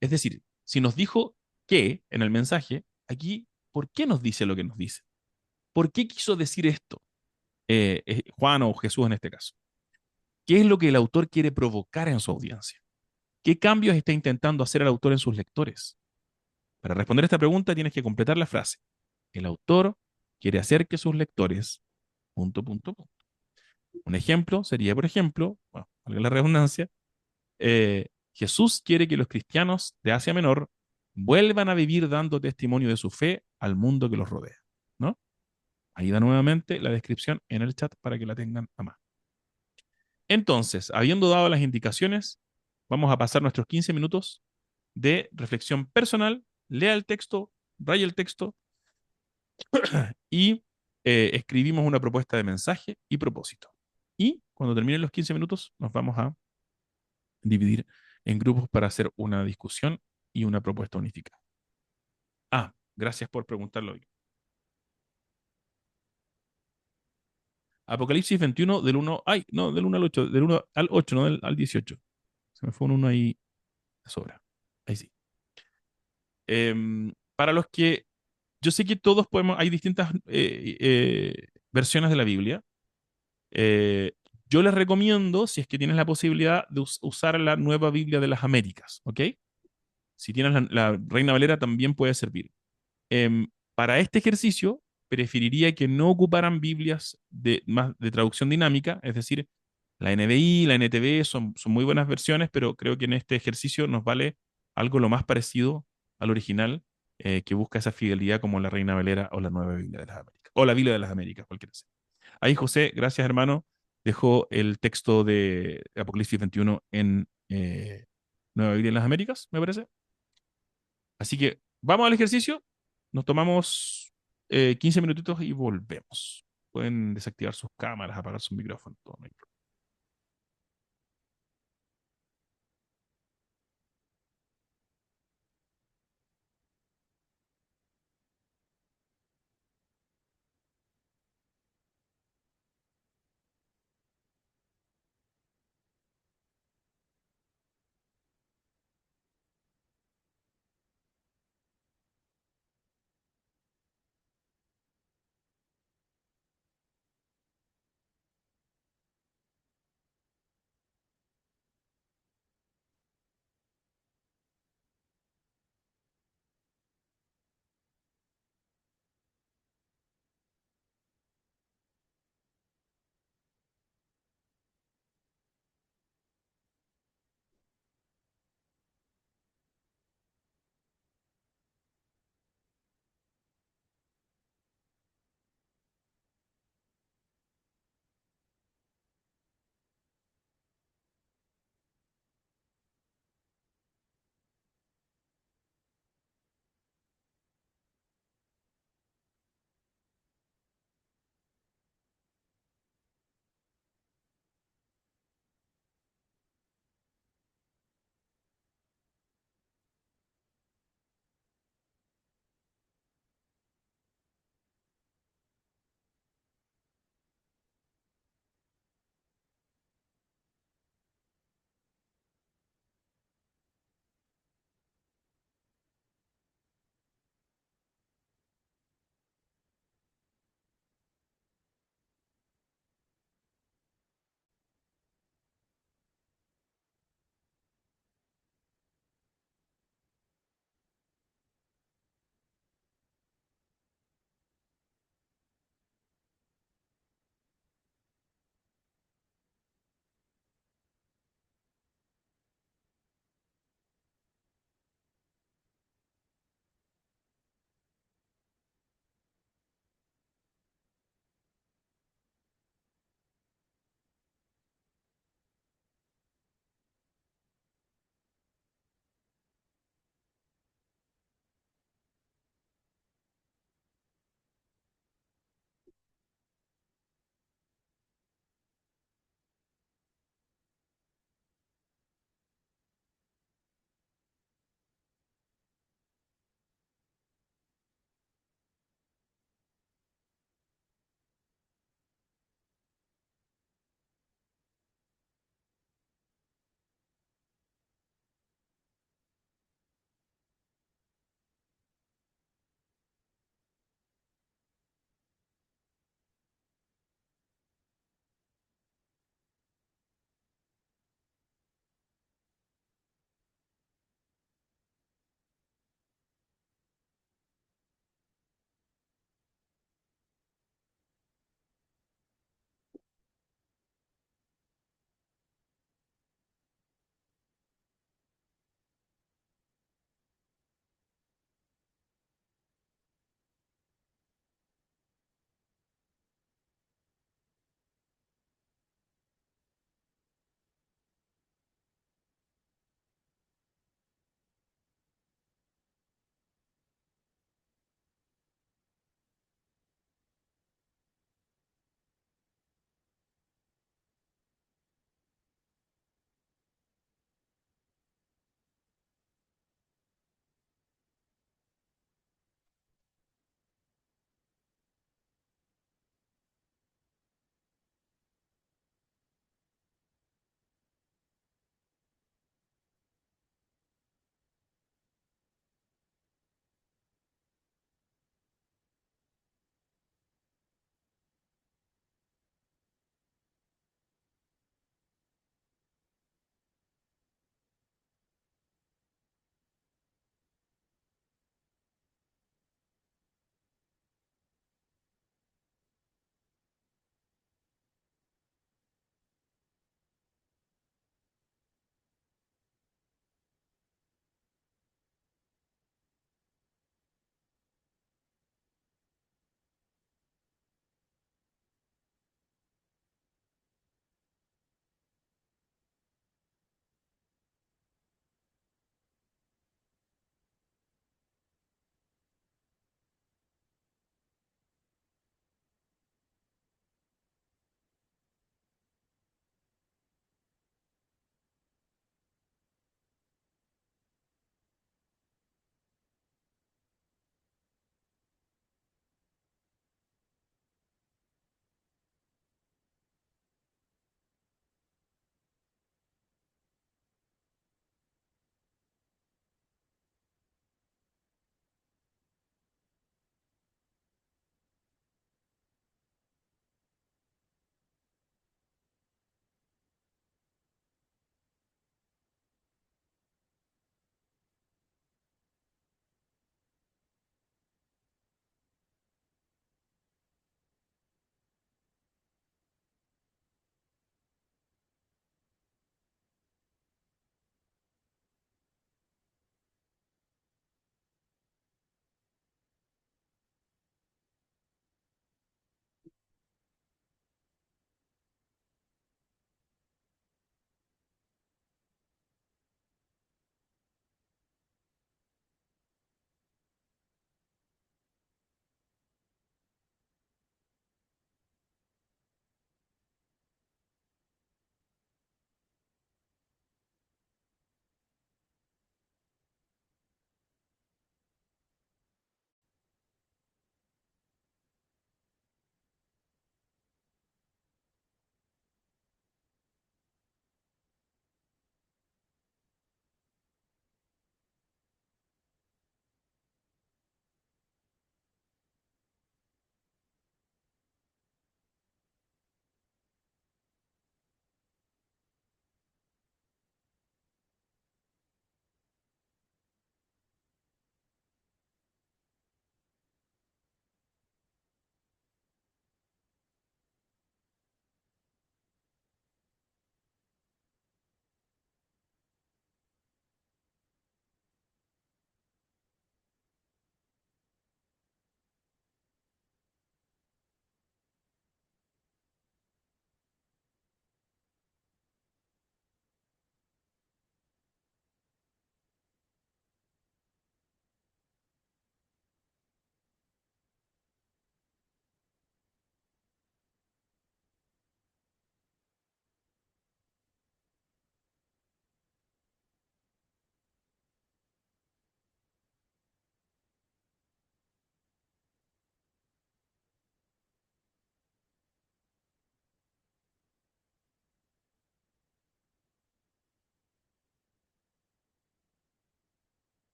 es decir, si nos dijo que en el mensaje, aquí, ¿por qué nos dice lo que nos dice? ¿Por qué quiso decir esto? Juan o Jesús en este caso. ¿Qué es lo que el autor quiere provocar en su audiencia? ¿Qué cambios está intentando hacer el autor en sus lectores? Para responder esta pregunta tienes que completar la frase. El autor quiere hacer que sus lectores... Punto, punto, punto. Un ejemplo sería, por ejemplo, bueno, valga la redundancia, Jesús quiere que los cristianos de Asia Menor vuelvan a vivir dando testimonio de su fe al mundo que los rodea, ¿no? Ahí da nuevamente la descripción en el chat para que la tengan a mano. Entonces, habiendo dado las indicaciones, vamos a pasar nuestros 15 minutos de reflexión personal, lea el texto, raya el texto y escribimos una propuesta de mensaje y propósito. Y cuando terminen los 15 minutos, nos vamos a dividir en grupos para hacer una discusión y una propuesta unificada. Ah, gracias por preguntarlo hoy. Apocalipsis 21 del 1, ay, no, del 1 al 8, del 1 al 8, no al 18. Se me fue un 1 ahí de sobra. Ahí sí. Para los que, yo sé que todos podemos, hay distintas versiones de la Biblia. Eh, yo les recomiendo, si es que tienes la posibilidad, de usar la nueva Biblia de las Américas, ¿ok? Si tienes la Reina Valera también puede servir. Para este ejercicio, preferiría que no ocuparan Biblias más de traducción dinámica, es decir, la NBI, la NTV son muy buenas versiones, pero creo que en este ejercicio nos vale algo lo más parecido al original, que busca esa fidelidad como la Reina Valera o la Nueva Biblia de las Américas, o la Biblia de las Américas, cualquiera sea. Ahí, José, gracias hermano, dejó el texto de Apocalipsis 21 en Nueva Biblia de las Américas, me parece. Así que vamos al ejercicio, nos tomamos 15 minutitos y volvemos. Pueden desactivar sus cámaras, apagar sus micrófonos, todo. No hay problema.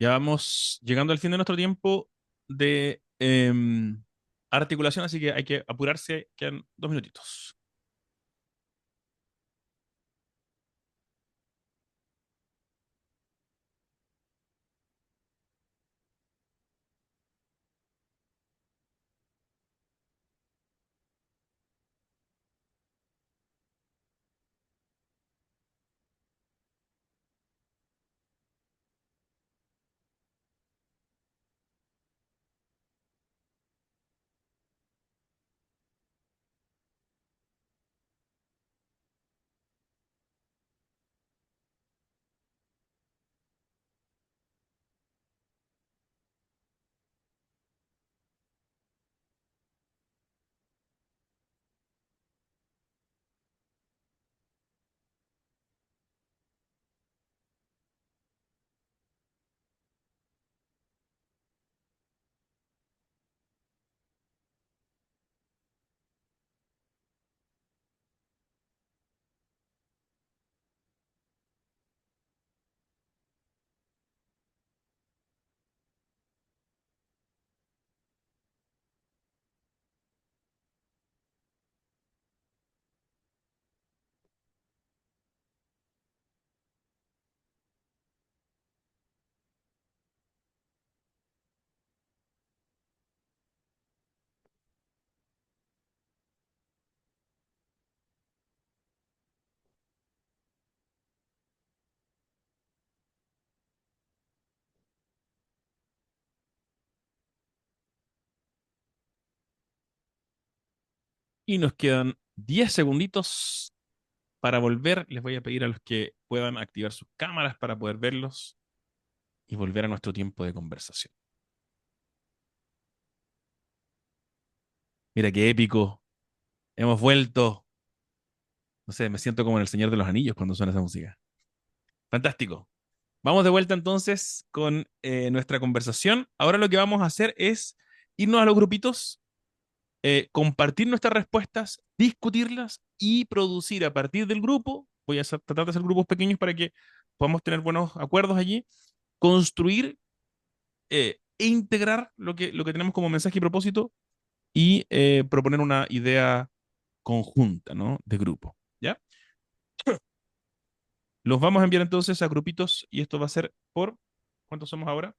Ya vamos llegando al fin de nuestro tiempo de articulación, así que hay que apurarse, quedan 2 minutitos. Y nos quedan 10 segunditos para volver. Les voy a pedir a los que puedan activar sus cámaras para poder verlos y volver a nuestro tiempo de conversación. Mira qué épico. Hemos vuelto. No sé, me siento como en El Señor de los Anillos cuando suena esa música. Fantástico. Vamos de vuelta entonces con nuestra conversación. Ahora lo que vamos a hacer es irnos a los grupitos, compartir nuestras respuestas, discutirlas y producir a partir del grupo. Voy a tratar de hacer grupos pequeños para que podamos tener buenos acuerdos allí, construir e integrar lo que tenemos como mensaje y propósito y proponer una idea conjunta, ¿no? De grupo. ¿Ya? Los vamos a enviar entonces a grupitos y esto va a ser por, ¿cuántos somos ahora?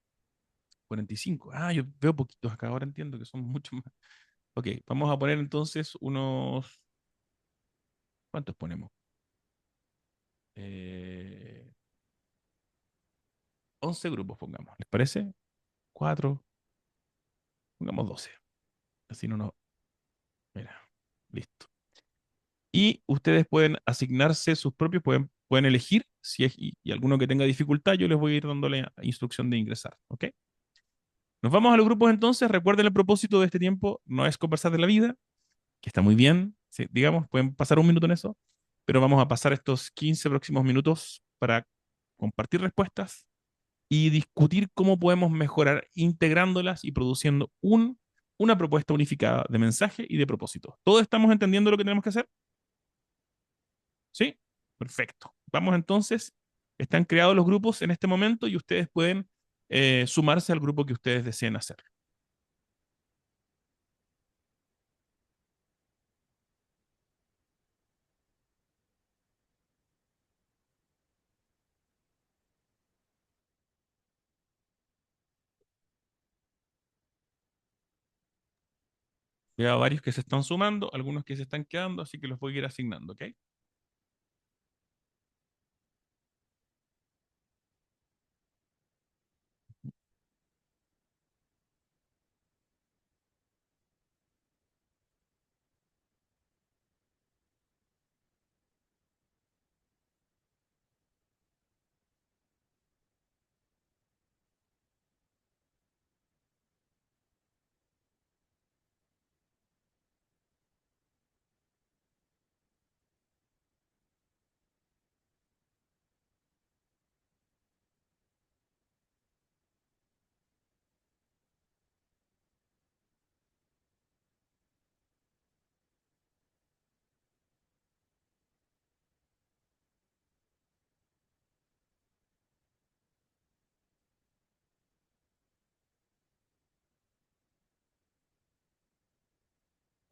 45. Ah, yo veo poquitos acá, ahora entiendo que son muchos más. Ok, vamos a poner entonces unos, ¿cuántos ponemos? 11 grupos pongamos, ¿les parece? 4, pongamos 12. Así no nos... Mira, listo. Y ustedes pueden asignarse sus propios, pueden elegir si es, y alguno que tenga dificultad, yo les voy a ir dando la instrucción de ingresar, ¿ok? Nos vamos a los grupos entonces. Recuerden el propósito de este tiempo, no es conversar de la vida, que está muy bien, sí, digamos, pueden pasar un minuto en eso, pero vamos a pasar estos 15 próximos minutos para compartir respuestas y discutir cómo podemos mejorar integrándolas y produciendo una propuesta unificada de mensaje y de propósito. ¿Todos estamos entendiendo lo que tenemos que hacer? ¿Sí? Perfecto. Vamos entonces, están creados los grupos en este momento y ustedes pueden sumarse al grupo que ustedes deseen hacer. Veo varios que se están sumando, algunos que se están quedando, así que los voy a ir asignando, ¿ok?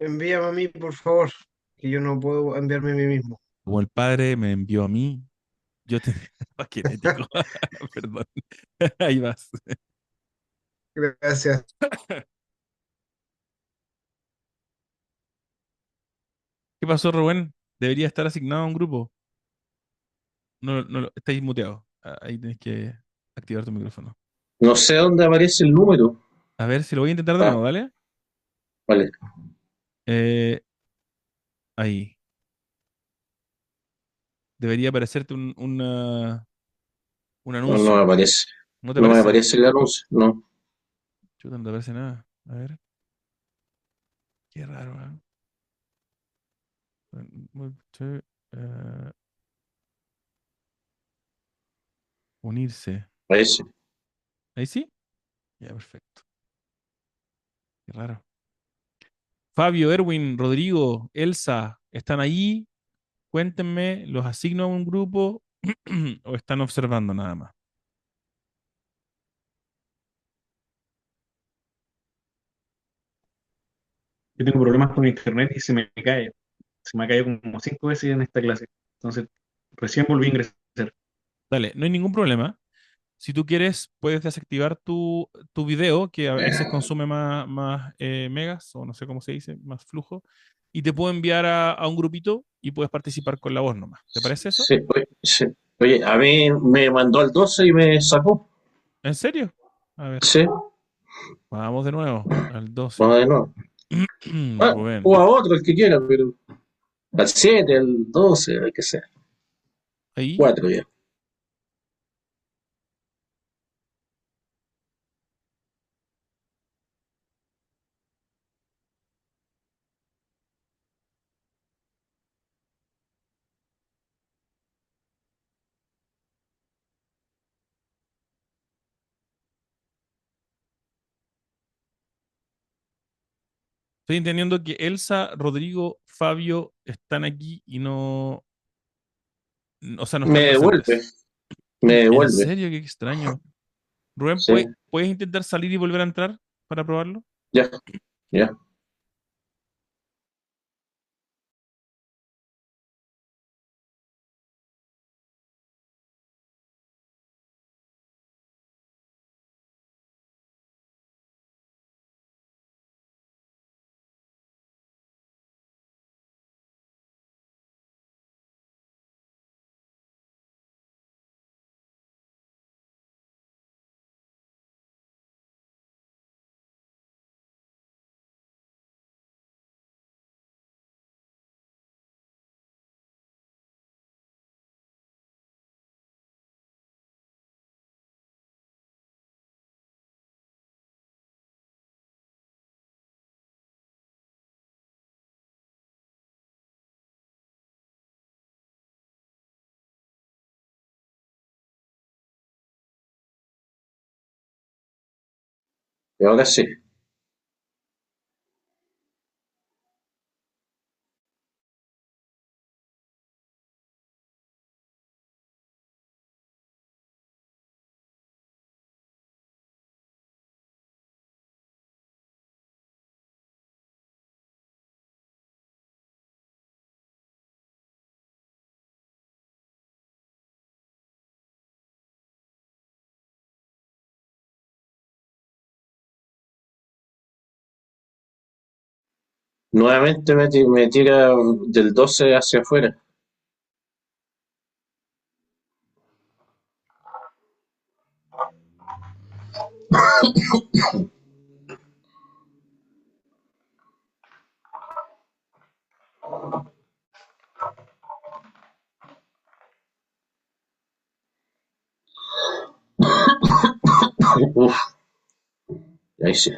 envíame a mí, por favor, que yo no puedo enviarme a mí mismo. Como el Padre me envió a mí, yo te... Paquetético. Perdón. Ahí vas. Gracias. ¿Qué pasó, Rubén? Debería estar asignado a un grupo. No, no, estáis muteado. Ahí tienes que activar tu micrófono. No sé dónde aparece el número. A ver si lo voy a intentar de Ah, nuevo, ¿vale? vale. Eh, ahí. Debería aparecerte un No, no me anuncio. aparece. ¿No te No me aparece? aparece el anuncio. No. Chuta, no te aparece nada. A ver. Qué raro, ¿eh? Eh, unirse. Aparece. ¿Ahí sí? Ya, perfecto. Qué raro. Fabio, Erwin, Rodrigo, Elsa, ¿están ahí? Cuéntenme, ¿los asigno a un grupo o están observando nada más? Yo tengo problemas con internet y se me cae. Se me ha caído como 5 veces en esta clase. Entonces, recién volví a ingresar. Dale, no hay ningún problema. Si tú quieres, puedes desactivar tu video, que a veces consume más megas, o no sé cómo se dice, más flujo, y te puedo enviar a un grupito y puedes participar con la voz nomás. ¿Te parece eso? Sí, oye, sí. Oye, a mí me mandó al 12 y me sacó. ¿En serio? A ver, Sí, vamos de nuevo al vamos 12. de nuevo. Ah, o Rubén. a otro, el que quiera, pero al 7, al 12, el que sea. Ahí. 4 ya. Estoy entendiendo que Elsa, Rodrigo, Fabio están aquí y no, o sea, no Me están devuelve, presentes. me ¿En devuelve. serio? Qué extraño. Rubén, Sí, ¿puedes intentar salir y volver a entrar para probarlo? ya, ya. Y ahora sí. Nuevamente me tira del 12 hacia afuera. Uf, ahí sí.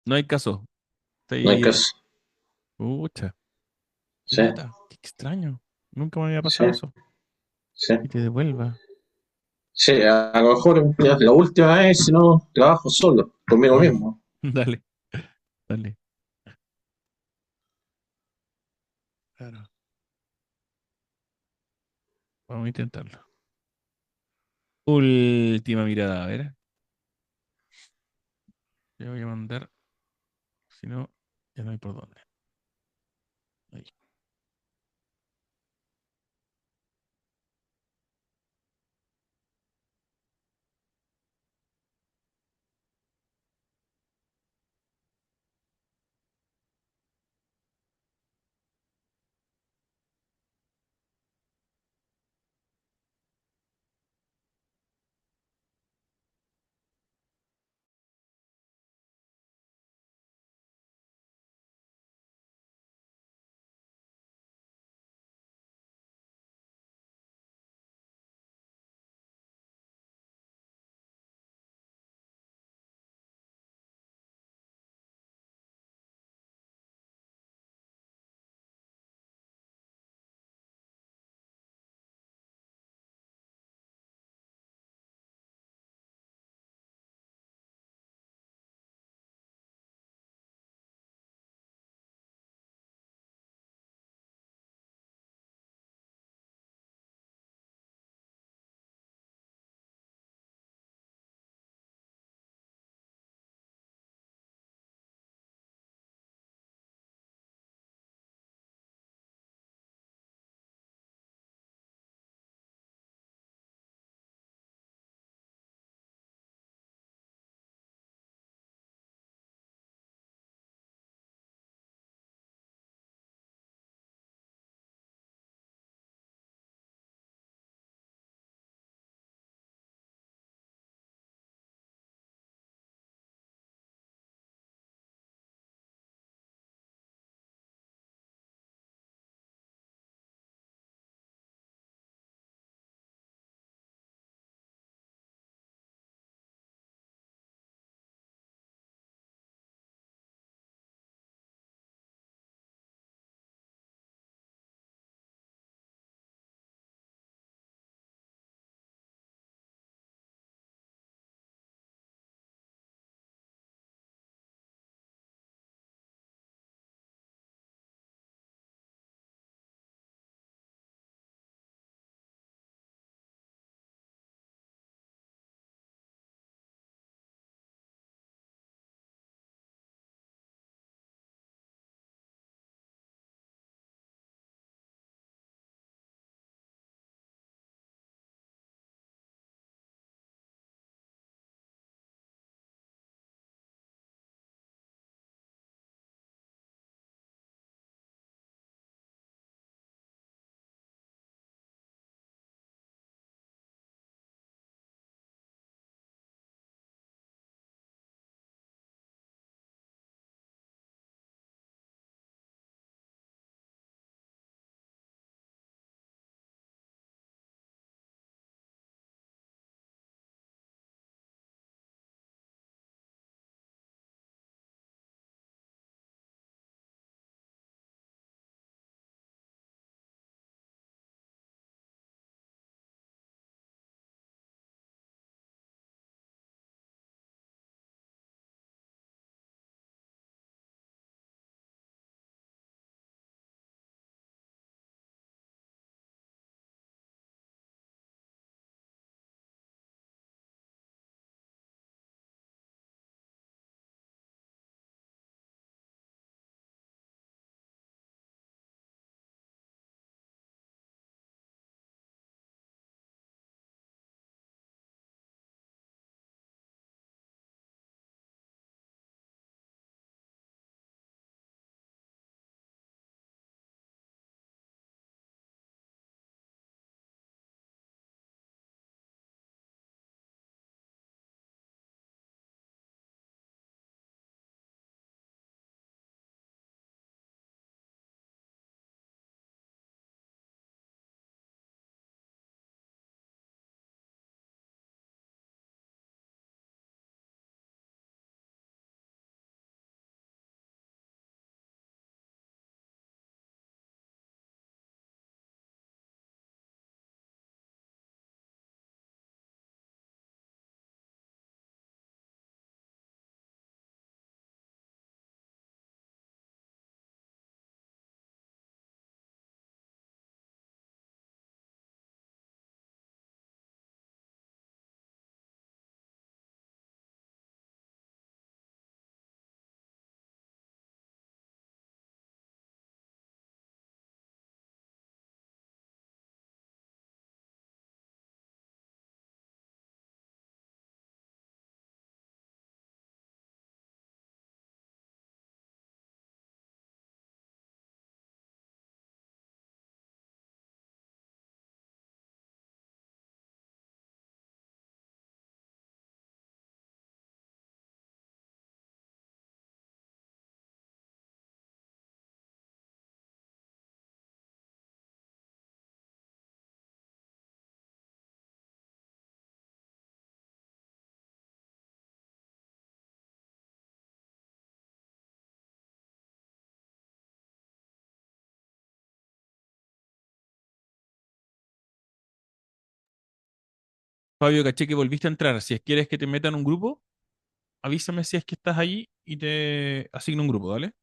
No hay caso. Está No hay ahí. caso. Pucha, qué Sí, lata, qué extraño. Nunca me había sí, pasado eso. sí. Y te devuelva. Sí, a lo mejor ya la última vez, si no, trabajo solo, conmigo mismo. Dale, dale. Claro. Vamos a intentarlo. Última mirada, a ver. Le voy a mandar. Si no, ya no hay por dónde. Ahí. Fabio, caché que volviste a entrar. Si quieres que te metan un grupo, avísame si es que estás allí y te asigno un grupo, ¿vale?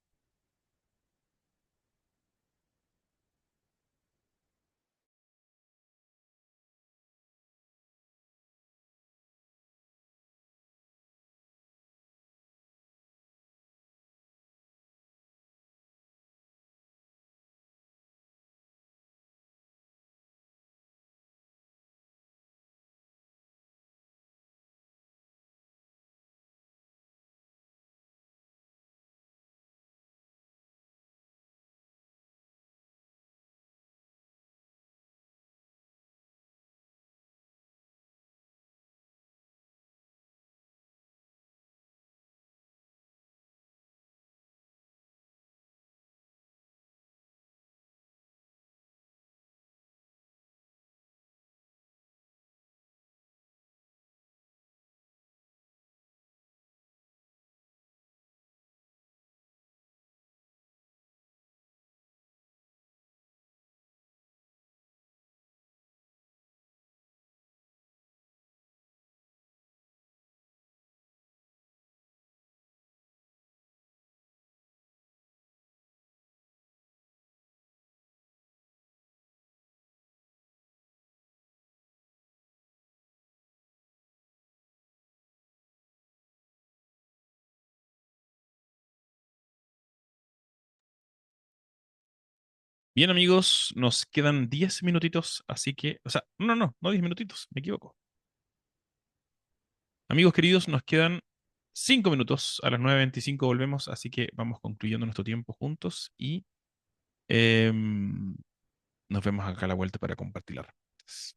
Bien, amigos, nos quedan 10 minutitos, así que, o sea, no 10 minutitos, me equivoco. Amigos queridos, nos quedan 5 minutos. A las 9:25 volvemos, así que vamos concluyendo nuestro tiempo juntos y em, nos vemos acá a la vuelta para compartir las respuestas.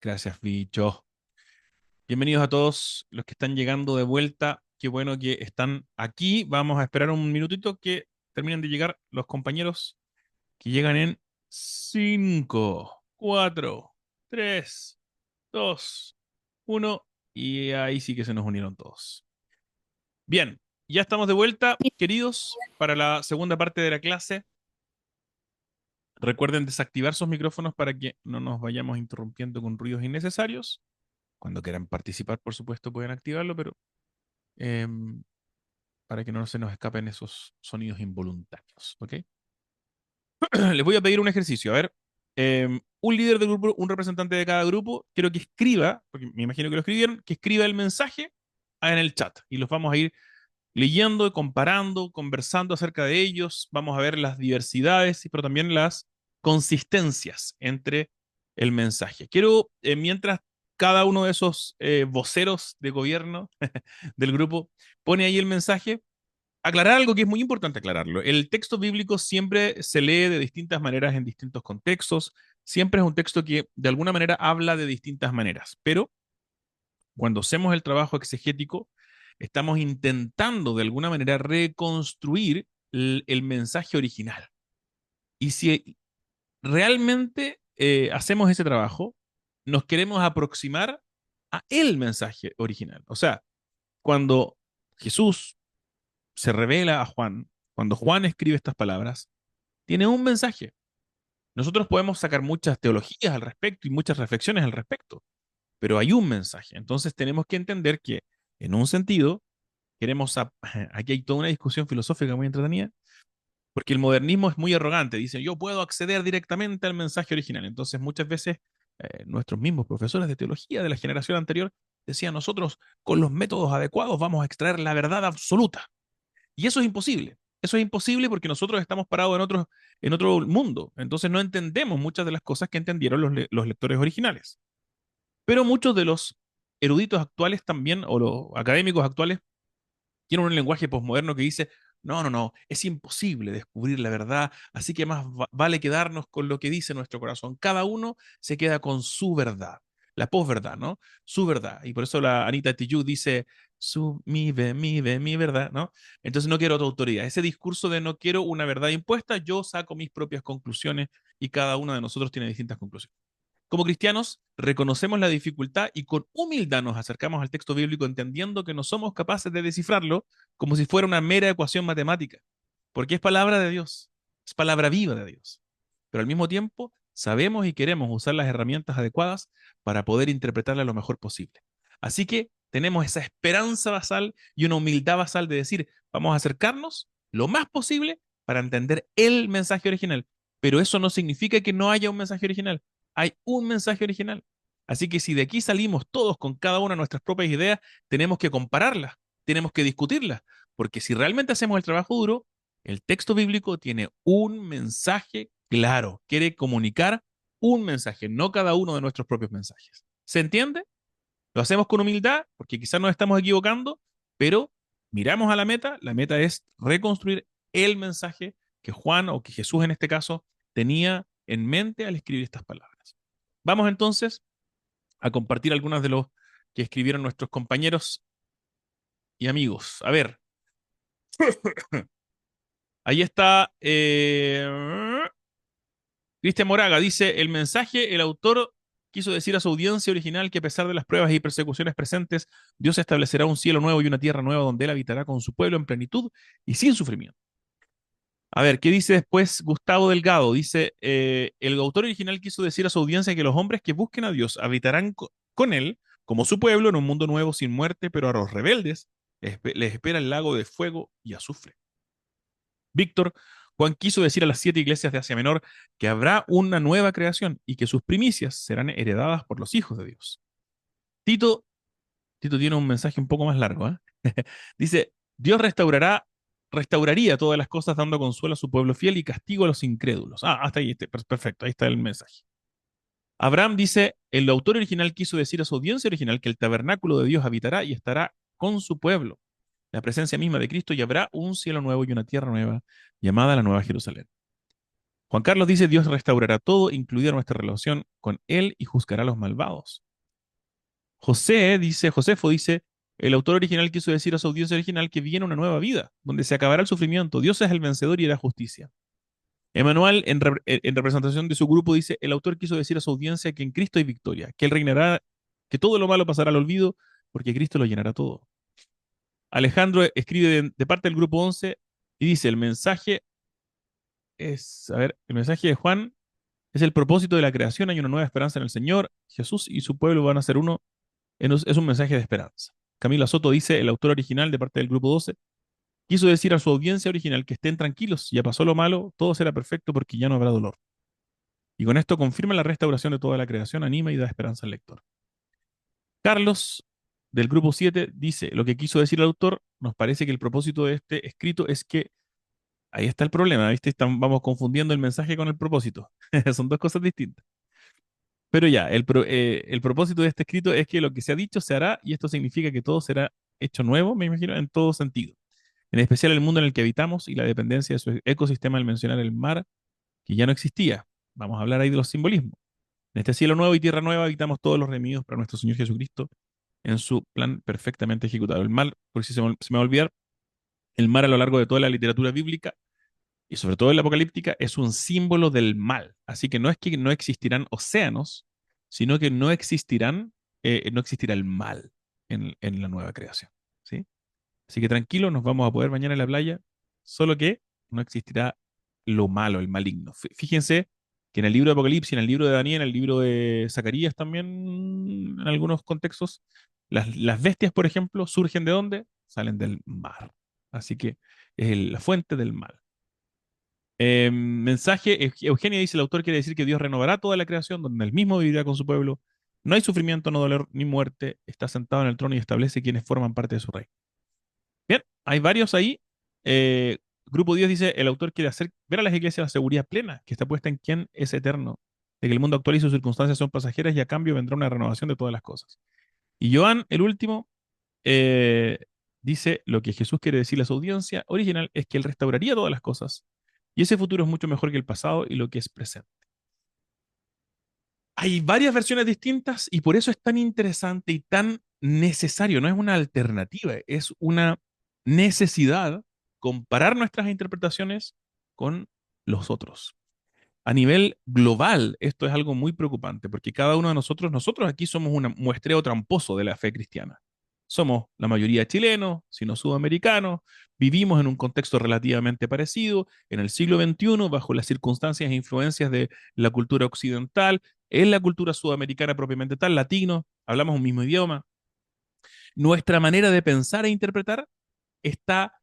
Gracias, bicho. Bienvenidos a todos los que están llegando de vuelta. Qué bueno que están aquí. Vamos a esperar un minutito que terminen de llegar los compañeros que llegan en 5, 4, 3, 2, 1. Y ahí sí que se nos unieron todos. Bien, ya estamos de vuelta, queridos, para la segunda parte de la clase. Recuerden desactivar sus micrófonos para que no nos vayamos interrumpiendo con ruidos innecesarios. Cuando quieran participar, por supuesto, pueden activarlo, pero para que no se nos escapen esos sonidos involuntarios, ¿ok? Les voy a pedir un ejercicio. A ver, un líder del grupo, un representante de cada grupo, quiero que escriba, porque me imagino que lo escribieron, que escriba el mensaje en el chat y los vamos a ir leyendo, comparando, conversando acerca de ellos. Vamos a ver las diversidades, pero también las consistencias entre el mensaje. Quiero, mientras cada uno de esos voceros de gobierno del grupo pone ahí el mensaje, aclarar algo que es muy importante aclararlo. El texto bíblico siempre se lee de distintas maneras en distintos contextos. Siempre es un texto que de alguna manera habla de distintas maneras, pero cuando hacemos el trabajo exegético, estamos intentando de alguna manera reconstruir el mensaje original. Y si realmente hacemos ese trabajo, nos queremos aproximar a el mensaje original. O sea, cuando Jesús se revela a Juan, cuando Juan escribe estas palabras, tiene un mensaje. Nosotros podemos sacar muchas teologías al respecto y muchas reflexiones al respecto, pero hay un mensaje. Entonces tenemos que entender que, en un sentido, aquí hay toda una discusión filosófica muy entretenida, porque el modernismo es muy arrogante, dice, yo puedo acceder directamente al mensaje original. Entonces muchas veces nuestros mismos profesores de teología de la generación anterior decían, nosotros con los métodos adecuados vamos a extraer la verdad absoluta. Y eso es imposible. Eso es imposible porque nosotros estamos parados en otro mundo. Entonces no entendemos muchas de las cosas que entendieron los lectores originales. Pero muchos de los eruditos actuales también, o los académicos actuales, tienen un lenguaje posmoderno que dice, no, no, no, es imposible descubrir la verdad, así que más vale quedarnos con lo que dice nuestro corazón. Cada uno se queda con su verdad, la posverdad, ¿no? Su verdad. Y por eso la Anita Tijoux dice, mi verdad, ¿no? Entonces no quiero otra autoridad. Ese discurso de no quiero una verdad impuesta, yo saco mis propias conclusiones y cada uno de nosotros tiene distintas conclusiones. Como cristianos, reconocemos la dificultad y con humildad nos acercamos al texto bíblico entendiendo que no somos capaces de descifrarlo como si fuera una mera ecuación matemática, porque es palabra de Dios, es palabra viva de Dios. Pero al mismo tiempo, sabemos y queremos usar las herramientas adecuadas para poder interpretarla lo mejor posible. Así que tenemos esa esperanza basal y una humildad basal de decir, vamos a acercarnos lo más posible para entender el mensaje original. Pero eso no significa que no haya un mensaje original. Hay un mensaje original. Así que si de aquí salimos todos con cada una de nuestras propias ideas, tenemos que compararlas, tenemos que discutirlas, porque si realmente hacemos el trabajo duro, el texto bíblico tiene un mensaje claro, quiere comunicar un mensaje, no cada uno de nuestros propios mensajes. ¿Se entiende? Lo hacemos con humildad, porque quizás nos estamos equivocando, pero miramos a la meta es reconstruir el mensaje que Juan o que Jesús en este caso tenía en mente al escribir estas palabras. Vamos entonces a compartir algunas de los que escribieron nuestros compañeros y amigos. A ver, ahí está Cristian Moraga, dice, el mensaje, el autor quiso decir a su audiencia original que a pesar de las pruebas y persecuciones presentes, Dios establecerá un cielo nuevo y una tierra nueva donde Él habitará con su pueblo en plenitud y sin sufrimiento. A ver, ¿qué dice después Gustavo Delgado? Dice, el autor original quiso decir a su audiencia que los hombres que busquen a Dios habitarán con Él como su pueblo en un mundo nuevo sin muerte, pero a los rebeldes les espera el lago de fuego y azufre. Víctor, Juan quiso decir a las 7 iglesias de Asia Menor que habrá una nueva creación y que sus primicias serán heredadas por los hijos de Dios. Tito tiene un mensaje un poco más largo, ¿eh? Dice, Dios restauraría todas las cosas dando consuelo a su pueblo fiel y castigo a los incrédulos. Hasta ahí, perfecto, ahí está el mensaje. Abraham dice, el autor original quiso decir a su audiencia original que el tabernáculo de Dios habitará y estará con su pueblo, la presencia misma de Cristo, y habrá un cielo nuevo y una tierra nueva llamada la Nueva Jerusalén. Juan Carlos dice, Dios restaurará todo, incluida nuestra relación con Él, y juzgará a los malvados. Josefo dice, el autor original quiso decir a su audiencia original que viene una nueva vida, donde se acabará el sufrimiento. Dios es el vencedor y la justicia. Emanuel, en representación de su grupo, dice, el autor quiso decir a su audiencia que en Cristo hay victoria, que Él reinará, que todo lo malo pasará al olvido, porque Cristo lo llenará todo. Alejandro escribe de parte del grupo 11 y dice, el mensaje el mensaje de Juan es el propósito de la creación, hay una nueva esperanza en el Señor, Jesús y su pueblo van a ser uno, es un mensaje de esperanza. Camila Soto dice, el autor original de parte del grupo 12, quiso decir a su audiencia original que estén tranquilos, ya pasó lo malo, todo será perfecto porque ya no habrá dolor. Y con esto confirma la restauración de toda la creación, anima y da esperanza al lector. Carlos, del grupo 7, dice, lo que quiso decir el autor, nos parece que el propósito de este escrito es que, ahí está el problema, ¿viste? Vamos confundiendo el mensaje con el propósito. Son dos cosas distintas. Pero ya, el propósito de este escrito es que lo que se ha dicho se hará y esto significa que todo será hecho nuevo, me imagino, en todo sentido. En especial el mundo en el que habitamos y la dependencia de su ecosistema al mencionar el mar, que ya no existía. Vamos a hablar ahí de los simbolismos. En este cielo nuevo y tierra nueva habitamos todos los redimidos para nuestro Señor Jesucristo en su plan perfectamente ejecutado. El mar, por si se me va a olvidar, el mar a lo largo de toda la literatura bíblica y sobre todo en la apocalíptica es un símbolo del mal. Así que no es que no existirán océanos, sino que no existirá el mal en la nueva creación. ¿Sí? Así que tranquilo, nos vamos a poder bañar en la playa, solo que no existirá lo malo, el maligno. Fíjense que en el libro de Apocalipsis, en el libro de Daniel, en el libro de Zacarías también, en algunos contextos, las bestias, por ejemplo, surgen ¿de dónde? Salen del mar. Así que es la fuente del mal. Mensaje, Eugenia dice, el autor quiere decir que Dios renovará toda la creación, donde él mismo vivirá con su pueblo. No hay sufrimiento, no dolor ni muerte. Está sentado en el trono y establece quienes forman parte de su reino. Bien, hay varios ahí. Grupo 10 dice, el autor quiere hacer ver a las iglesias la seguridad plena que está puesta en quien es eterno, de que el mundo actual y sus circunstancias son pasajeras y a cambio vendrá una renovación de todas las cosas. Y Joan, el último, eh, dice, lo que Jesús quiere decirle a su audiencia original es que Él restauraría todas las cosas y ese futuro es mucho mejor que el pasado y lo que es presente. Hay varias versiones distintas y por eso es tan interesante y tan necesario. No es una alternativa, es una necesidad comparar nuestras interpretaciones con los otros. A nivel global, esto es algo muy preocupante porque cada uno de nosotros aquí somos un muestreo tramposo de la fe cristiana. Somos la mayoría chilenos, sino sudamericanos, vivimos en un contexto relativamente parecido, en el siglo XXI, bajo las circunstancias e influencias de la cultura occidental, en la cultura sudamericana propiamente tal, latino, hablamos un mismo idioma. Nuestra manera de pensar e interpretar está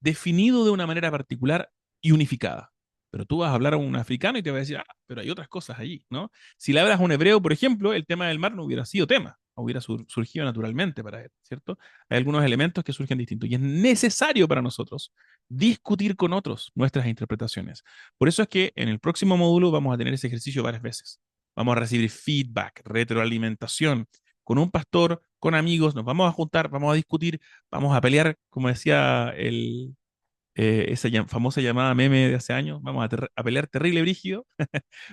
definido de una manera particular y unificada. Pero tú vas a hablar a un africano y te va a decir, pero hay otras cosas allí, ¿no? Si le hablas a un hebreo, por ejemplo, el tema del mar no hubiera sido tema, hubiera surgido naturalmente para él, ¿cierto? Hay algunos elementos que surgen distintos y es necesario para nosotros discutir con otros nuestras interpretaciones. Por eso es que en el próximo módulo vamos a tener ese ejercicio varias veces. Vamos a recibir feedback, retroalimentación con un pastor, con amigos, nos vamos a juntar, vamos a discutir, vamos a pelear, como decía esa famosa llamada meme de hace años, vamos a pelear terrible brígido,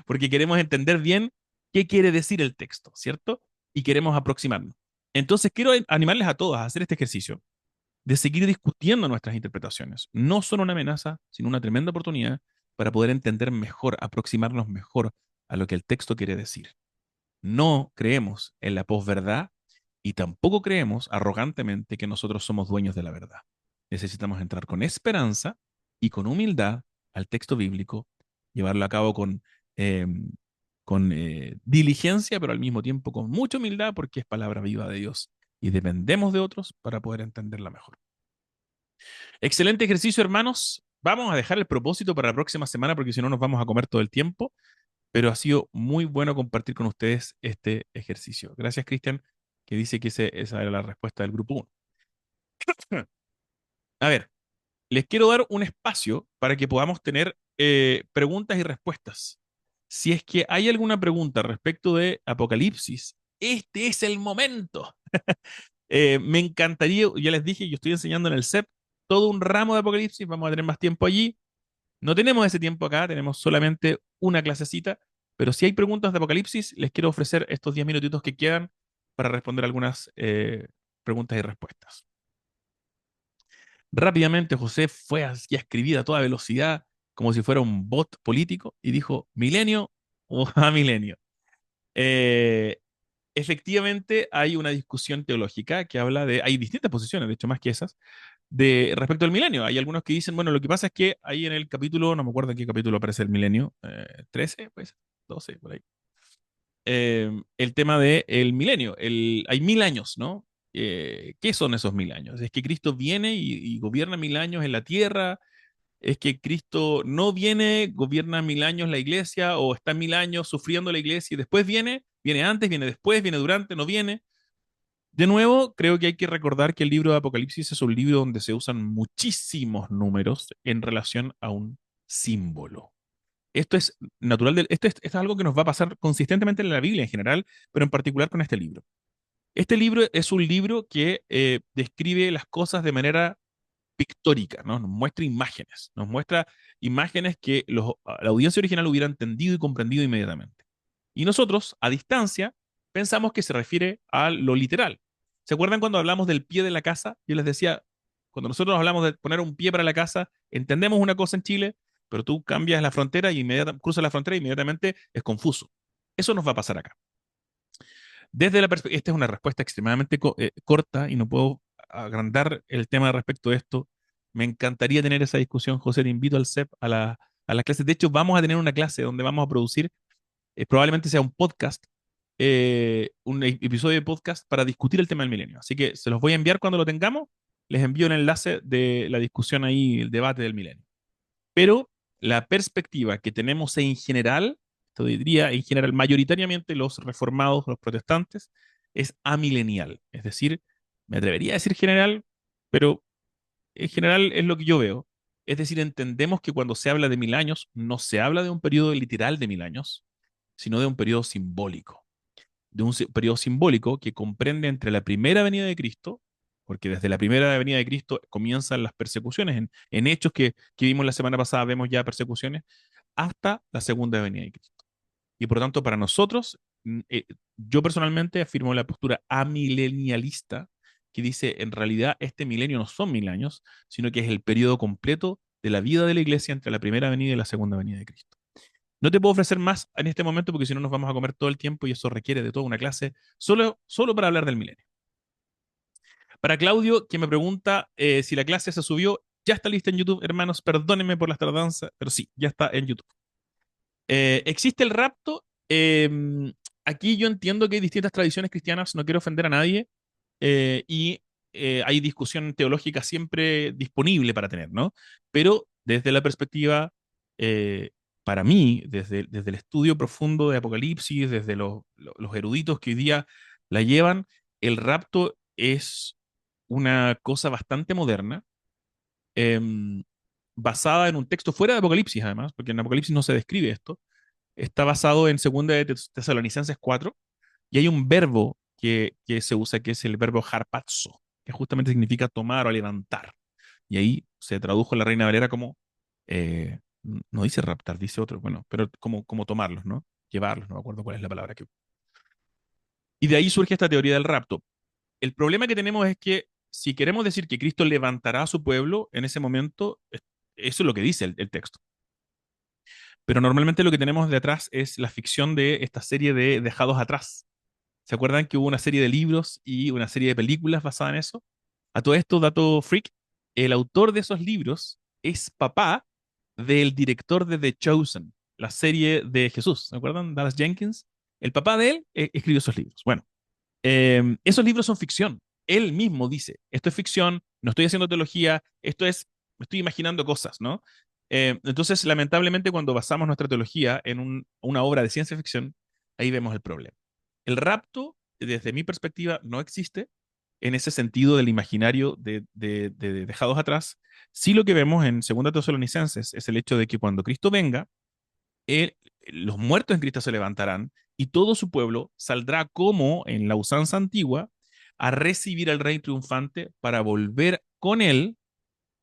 porque queremos entender bien qué quiere decir el texto, ¿cierto? Y queremos aproximarnos. Entonces quiero animarles a todos a hacer este ejercicio de seguir discutiendo nuestras interpretaciones. No son una amenaza, sino una tremenda oportunidad para poder entender mejor, aproximarnos mejor a lo que el texto quiere decir. No creemos en la posverdad y tampoco creemos arrogantemente que nosotros somos dueños de la verdad. Necesitamos entrar con esperanza y con humildad al texto bíblico, llevarlo a cabo eh, con diligencia, pero al mismo tiempo con mucha humildad porque es palabra viva de Dios y dependemos de otros para poder entenderla mejor. Excelente ejercicio, hermanos. Vamos a dejar el propósito para la próxima semana porque si no nos vamos a comer todo el tiempo, pero ha sido muy bueno compartir con ustedes este ejercicio. Gracias, Cristian, que dice que esa era la respuesta del grupo 1. A ver, les quiero dar un espacio para que podamos tener preguntas y respuestas. Si es que hay alguna pregunta respecto de Apocalipsis, este es el momento. Me encantaría, ya les dije, yo estoy enseñando en el CEP todo un ramo de Apocalipsis, vamos a tener más tiempo allí. No tenemos ese tiempo acá, tenemos solamente una clasecita, pero si hay preguntas de Apocalipsis, les quiero ofrecer estos 10 minutitos que quedan para responder algunas preguntas y respuestas. Rápidamente José fue así a escribir a toda velocidad, como si fuera un bot político, y dijo, milenio o a milenio. Eh, Efectivamente hay una discusión teológica que habla de, hay distintas posiciones, de hecho más que esas, de respecto al milenio. Hay algunos que dicen, bueno, lo que pasa es que ahí en el capítulo, no me acuerdo en qué capítulo aparece el milenio, 13, pues, 12, por ahí. El tema del el milenio, hay 1000 años, ¿no? ¿Qué son esos 1000 años? ¿Es que Cristo viene y gobierna 1000 años en la tierra? ¿Es que Cristo no viene, gobierna 1000 años la iglesia o está 1000 años sufriendo la iglesia y después viene? ¿Viene antes, viene después, viene durante, no viene? De nuevo, creo que hay que recordar que el libro de Apocalipsis es un libro donde se usan muchísimos números en relación a un símbolo. Esto es natural, esto es algo que nos va a pasar consistentemente en la Biblia en general, pero en particular con este libro. Este libro es un libro que describe las cosas de manera pictórica, ¿no? Nos muestra imágenes que la audiencia original hubiera entendido y comprendido inmediatamente. Y nosotros, a distancia, pensamos que se refiere a lo literal. ¿Se acuerdan cuando hablamos del pie de la casa? Yo les decía, cuando nosotros hablamos de poner un pie para la casa, entendemos una cosa en Chile, pero tú cambias la frontera y cruzas la frontera y inmediatamente es confuso. Eso nos va a pasar acá. Esta es una respuesta extremadamente corta y no puedo agrandar el tema respecto de esto. Me encantaría tener esa discusión, José. Te invito al CEP, a la clase. De hecho, vamos a tener una clase donde vamos a producir, probablemente sea un podcast, un episodio de podcast para discutir el tema del milenio. Así que se los voy a enviar cuando lo tengamos. Les envío el enlace de la discusión ahí, el debate del milenio. Pero la perspectiva que tenemos en general, esto diría en general, mayoritariamente los reformados, los protestantes, es amilenial. Es decir, me atrevería a decir general, pero en general es lo que yo veo. Es decir, entendemos que cuando se habla de 1000 años, no se habla de un periodo literal de 1000 años, sino de un periodo simbólico. De un periodo simbólico que comprende entre la primera venida de Cristo, porque desde la primera venida de Cristo comienzan las persecuciones. En hechos que vimos la semana pasada, vemos ya persecuciones, hasta la segunda venida de Cristo. Y por tanto, para nosotros, yo personalmente afirmo la postura amilenialista, que dice, en realidad, este milenio no son 1000 años, sino que es el periodo completo de la vida de la iglesia entre la primera venida y la segunda venida de Cristo. No te puedo ofrecer más en este momento porque si no nos vamos a comer todo el tiempo y eso requiere de toda una clase solo para hablar del milenio. Para Claudio, que me pregunta si la clase se subió, ya está lista en YouTube, hermanos, perdónenme por las tardanzas, pero sí, ya está en YouTube. ¿Existe el rapto? Aquí yo entiendo que hay distintas tradiciones cristianas, no quiero ofender a nadie, y hay discusión teológica siempre disponible para tener, ¿no? Pero desde la perspectiva, para mí, desde el estudio profundo de Apocalipsis, desde los eruditos que hoy día la llevan, el rapto es una cosa bastante moderna, em, basada en un texto fuera de Apocalipsis, además, porque en Apocalipsis no se describe esto. Está basado en 2 de Tesalonicenses 4, y hay un verbo que se usa que es el verbo harpazo, que justamente significa tomar o levantar. Y ahí se tradujo en la Reina Valera como, no dice raptar, dice otro, bueno, pero como tomarlos, ¿no? Llevarlos, no me acuerdo cuál es la palabra que. Y de ahí surge esta teoría del rapto. El problema que tenemos es que si queremos decir que Cristo levantará a su pueblo en ese momento, eso es lo que dice el texto. Pero normalmente lo que tenemos de atrás es la ficción de esta serie de Dejados Atrás. ¿Se acuerdan que hubo una serie de libros y una serie de películas basada en eso? A todo esto, dato freak, el autor de esos libros es papá del director de The Chosen, la serie de Jesús. ¿Se acuerdan? Dallas Jenkins. El papá de él escribió esos libros. Bueno, esos libros son ficción. Él mismo dice, esto es ficción, no estoy haciendo teología, me estoy imaginando cosas, ¿no? Entonces, lamentablemente, cuando basamos nuestra teología en una obra de ciencia ficción, ahí vemos el problema. El rapto, desde mi perspectiva, no existe en ese sentido del imaginario de dejados atrás. Sí, lo que vemos en 2 Tesalonicenses es el hecho de que cuando Cristo venga, los muertos en Cristo se levantarán y todo su pueblo saldrá como en la usanza antigua a recibir al rey triunfante para volver con él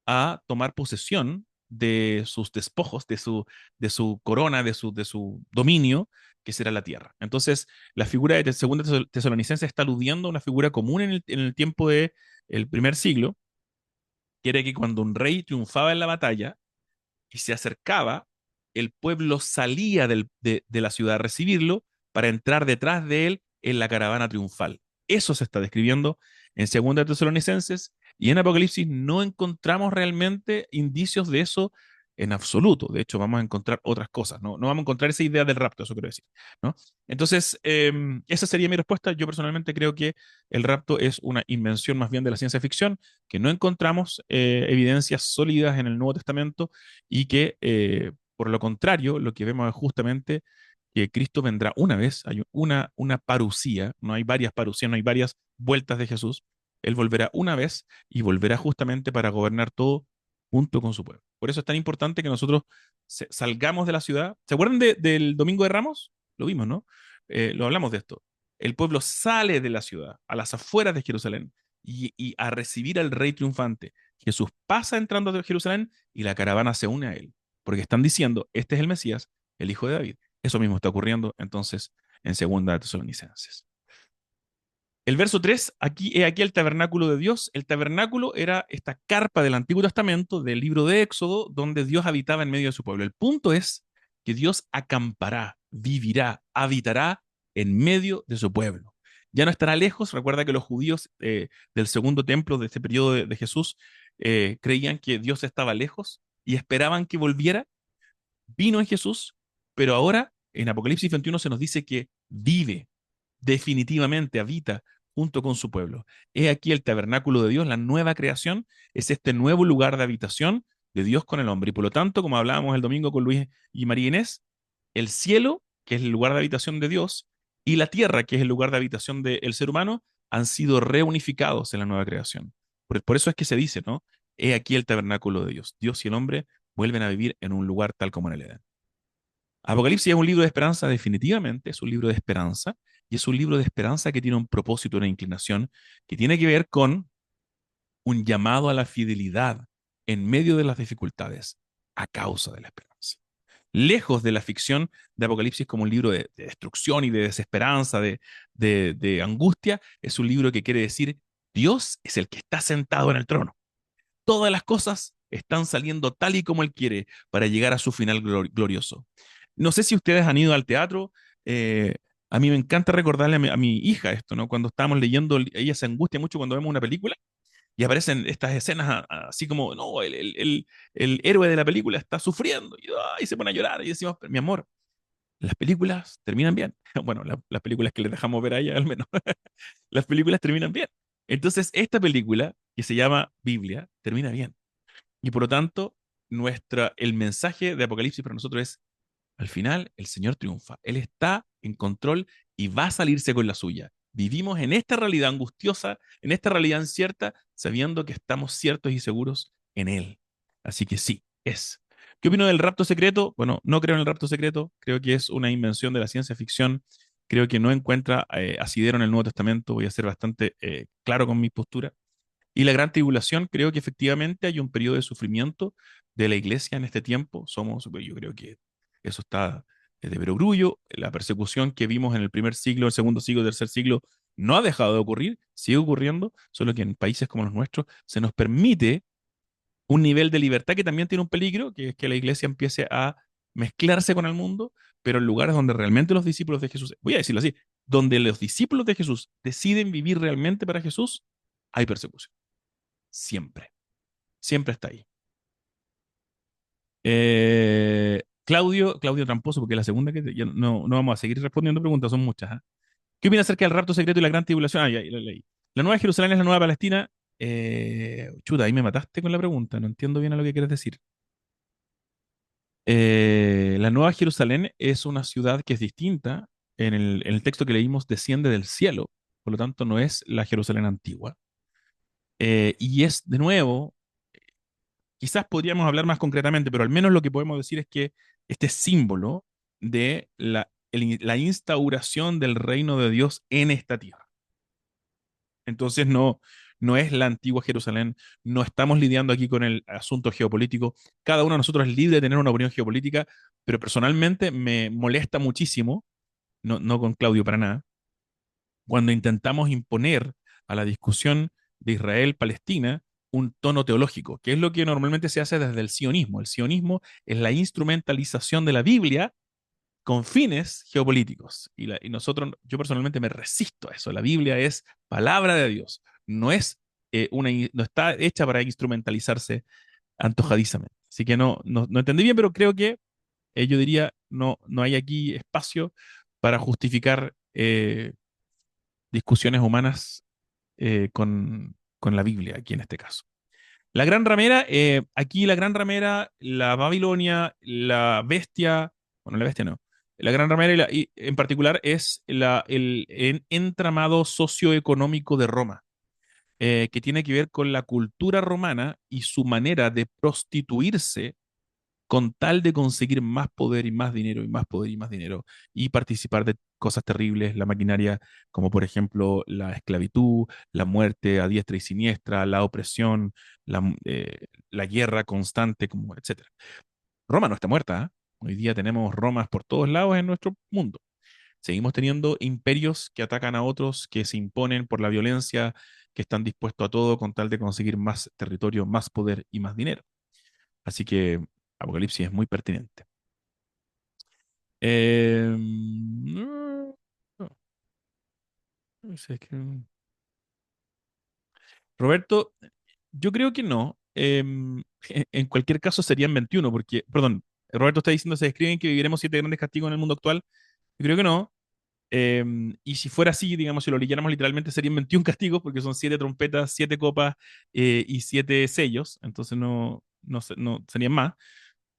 a tomar posesión de sus despojos, de su corona, de su dominio, que será la tierra. Entonces, la figura de Segunda Tesalonicenses está aludiendo a una figura común en el tiempo del primer siglo, que era que cuando un rey triunfaba en la batalla y se acercaba, el pueblo salía de la ciudad a recibirlo para entrar detrás de él en la caravana triunfal. Eso se está describiendo en Segunda Tesalonicenses, y en Apocalipsis no encontramos realmente indicios de eso en absoluto. De hecho, vamos a encontrar otras cosas, ¿no? No vamos a encontrar esa idea del rapto, eso quiero decir, ¿no? Entonces, esa sería mi respuesta. Yo personalmente creo que el rapto es una invención más bien de la ciencia ficción, que no encontramos evidencias sólidas en el Nuevo Testamento, y que, por lo contrario, lo que vemos es justamente que Cristo vendrá una vez. Hay una parusía, no hay varias parusías, no hay varias vueltas de Jesús. Él volverá una vez y volverá justamente para gobernar todo junto con su pueblo. Por eso es tan importante que nosotros salgamos de la ciudad. ¿Se acuerdan del Domingo de Ramos? Lo vimos, ¿no? Lo hablamos de esto. El pueblo sale de la ciudad, a las afueras de Jerusalén, y a recibir al rey triunfante. Jesús pasa entrando a Jerusalén y la caravana se une a él, porque están diciendo, este es el Mesías, el hijo de David. Eso mismo está ocurriendo entonces en Segunda Tesalonicenses. El verso 3, aquí el tabernáculo de Dios. El tabernáculo era esta carpa del Antiguo Testamento, del libro de Éxodo, donde Dios habitaba en medio de su pueblo. El punto es que Dios acampará, vivirá, habitará en medio de su pueblo. Ya no estará lejos. Recuerda que los judíos del segundo templo, de este periodo de Jesús, creían que Dios estaba lejos y esperaban que volviera. Vino en Jesús, pero ahora en Apocalipsis 21 se nos dice que vive, definitivamente habita junto con su pueblo. He aquí el tabernáculo de Dios, la nueva creación, es este nuevo lugar de habitación de Dios con el hombre. Y por lo tanto, como hablábamos el domingo con Luis y María Inés, el cielo, que es el lugar de habitación de Dios, y la tierra, que es el lugar de habitación del ser humano, han sido reunificados en la nueva creación. Por eso es que se dice, ¿no? He aquí el tabernáculo de Dios. Dios y el hombre vuelven a vivir en un lugar tal como en el Edén. Apocalipsis es un libro de esperanza, definitivamente, es un libro de esperanza, y es un libro de esperanza que tiene un propósito, una inclinación, que tiene que ver con un llamado a la fidelidad en medio de las dificultades, a causa de la esperanza. Lejos de la ficción de Apocalipsis como un libro de destrucción y de desesperanza, de angustia, es un libro que quiere decir, Dios es el que está sentado en el trono. Todas las cosas están saliendo tal y como Él quiere para llegar a su final glorioso. No sé si ustedes han ido al teatro. A mí me encanta recordarle a mi hija esto, ¿no? Cuando estábamos leyendo, ella se angustia mucho cuando vemos una película y aparecen estas escenas así como, no, el héroe de la película está sufriendo y se pone a llorar y decimos, mi amor, las películas terminan bien. Bueno, las películas que le dejamos ver a ella al menos, las películas terminan bien. Entonces, esta película, que se llama Biblia, termina bien. Y por lo tanto, el mensaje de Apocalipsis para nosotros es, al final, el Señor triunfa. Él está en control y va a salirse con la suya. Vivimos en esta realidad angustiosa, en esta realidad incierta, sabiendo que estamos ciertos y seguros en Él. Así que sí, es. ¿Qué opino del rapto secreto? Bueno, no creo en el rapto secreto. Creo que es una invención de la ciencia ficción. Creo que no encuentra asidero en el Nuevo Testamento. Voy a ser bastante claro con mi postura. Y la gran tribulación, creo que efectivamente hay un periodo de sufrimiento de la iglesia en este tiempo. Yo creo que eso está de perogrullo. La persecución que vimos en el primer siglo, el segundo siglo, el tercer siglo, no ha dejado de ocurrir, sigue ocurriendo, solo que en países como los nuestros se nos permite un nivel de libertad que también tiene un peligro, que es que la iglesia empiece a mezclarse con el mundo, pero en lugares donde realmente los discípulos de Jesús, voy a decirlo así, donde los discípulos de Jesús deciden vivir realmente para Jesús, hay persecución. Siempre. Siempre está ahí. Claudio Tramposo, porque es la segunda que ya no vamos a seguir respondiendo preguntas, son muchas. ¿Ah? ¿Qué opina acerca del rapto secreto y la gran tribulación? Ah, ya la leí. La nueva Jerusalén es la nueva Palestina. Chuta, ahí me mataste con la pregunta, no entiendo bien a lo que quieres decir. La nueva Jerusalén es una ciudad que es distinta. En el texto que leímos, desciende del cielo, por lo tanto no es la Jerusalén antigua. Y es de nuevo, quizás podríamos hablar más concretamente, pero al menos lo que podemos decir es que este símbolo de la instauración del reino de Dios en esta tierra. Entonces no no es la antigua Jerusalén, no estamos lidiando aquí con el asunto geopolítico. Cada uno de nosotros es libre de tener una opinión geopolítica, pero personalmente me molesta muchísimo, no con Claudio para nada, cuando intentamos imponer a la discusión de Israel-Palestina un tono teológico, que es lo que normalmente se hace desde el sionismo. El sionismo es la instrumentalización de la Biblia con fines geopolíticos. Y nosotros, yo personalmente me resisto a eso. La Biblia es palabra de Dios, no es no está hecha para instrumentalizarse antojadizamente. Así que no entendí bien, pero creo que yo diría no hay aquí espacio para justificar discusiones humanas con la Biblia, aquí en este caso. La gran ramera, aquí la gran ramera, la Babilonia, la bestia, bueno, la bestia no, la gran ramera y en particular es el entramado socioeconómico de Roma, que tiene que ver con la cultura romana y su manera de prostituirse con tal de conseguir más poder y más dinero y más poder y más dinero y participar de cosas terribles, la maquinaria, como por ejemplo la esclavitud, la muerte a diestra y siniestra, la opresión, la guerra constante, como etcétera. Roma no está muerta, ¿eh? Hoy día tenemos Romas por todos lados en nuestro mundo. Seguimos teniendo imperios que atacan a otros, que se imponen por la violencia, que están dispuestos a todo con tal de conseguir más territorio, más poder y más dinero. Así que Apocalipsis es muy pertinente. No, no sé, Roberto, yo creo que no. En cualquier caso serían 21, porque, perdón, Roberto está diciendo, se describen que viviremos 7 grandes castigos en el mundo actual. Yo creo que no. Y si fuera así, digamos, si lo leyéramos literalmente, serían 21 castigos, porque son 7 trompetas, 7 copas y 7 sellos. Entonces no serían más.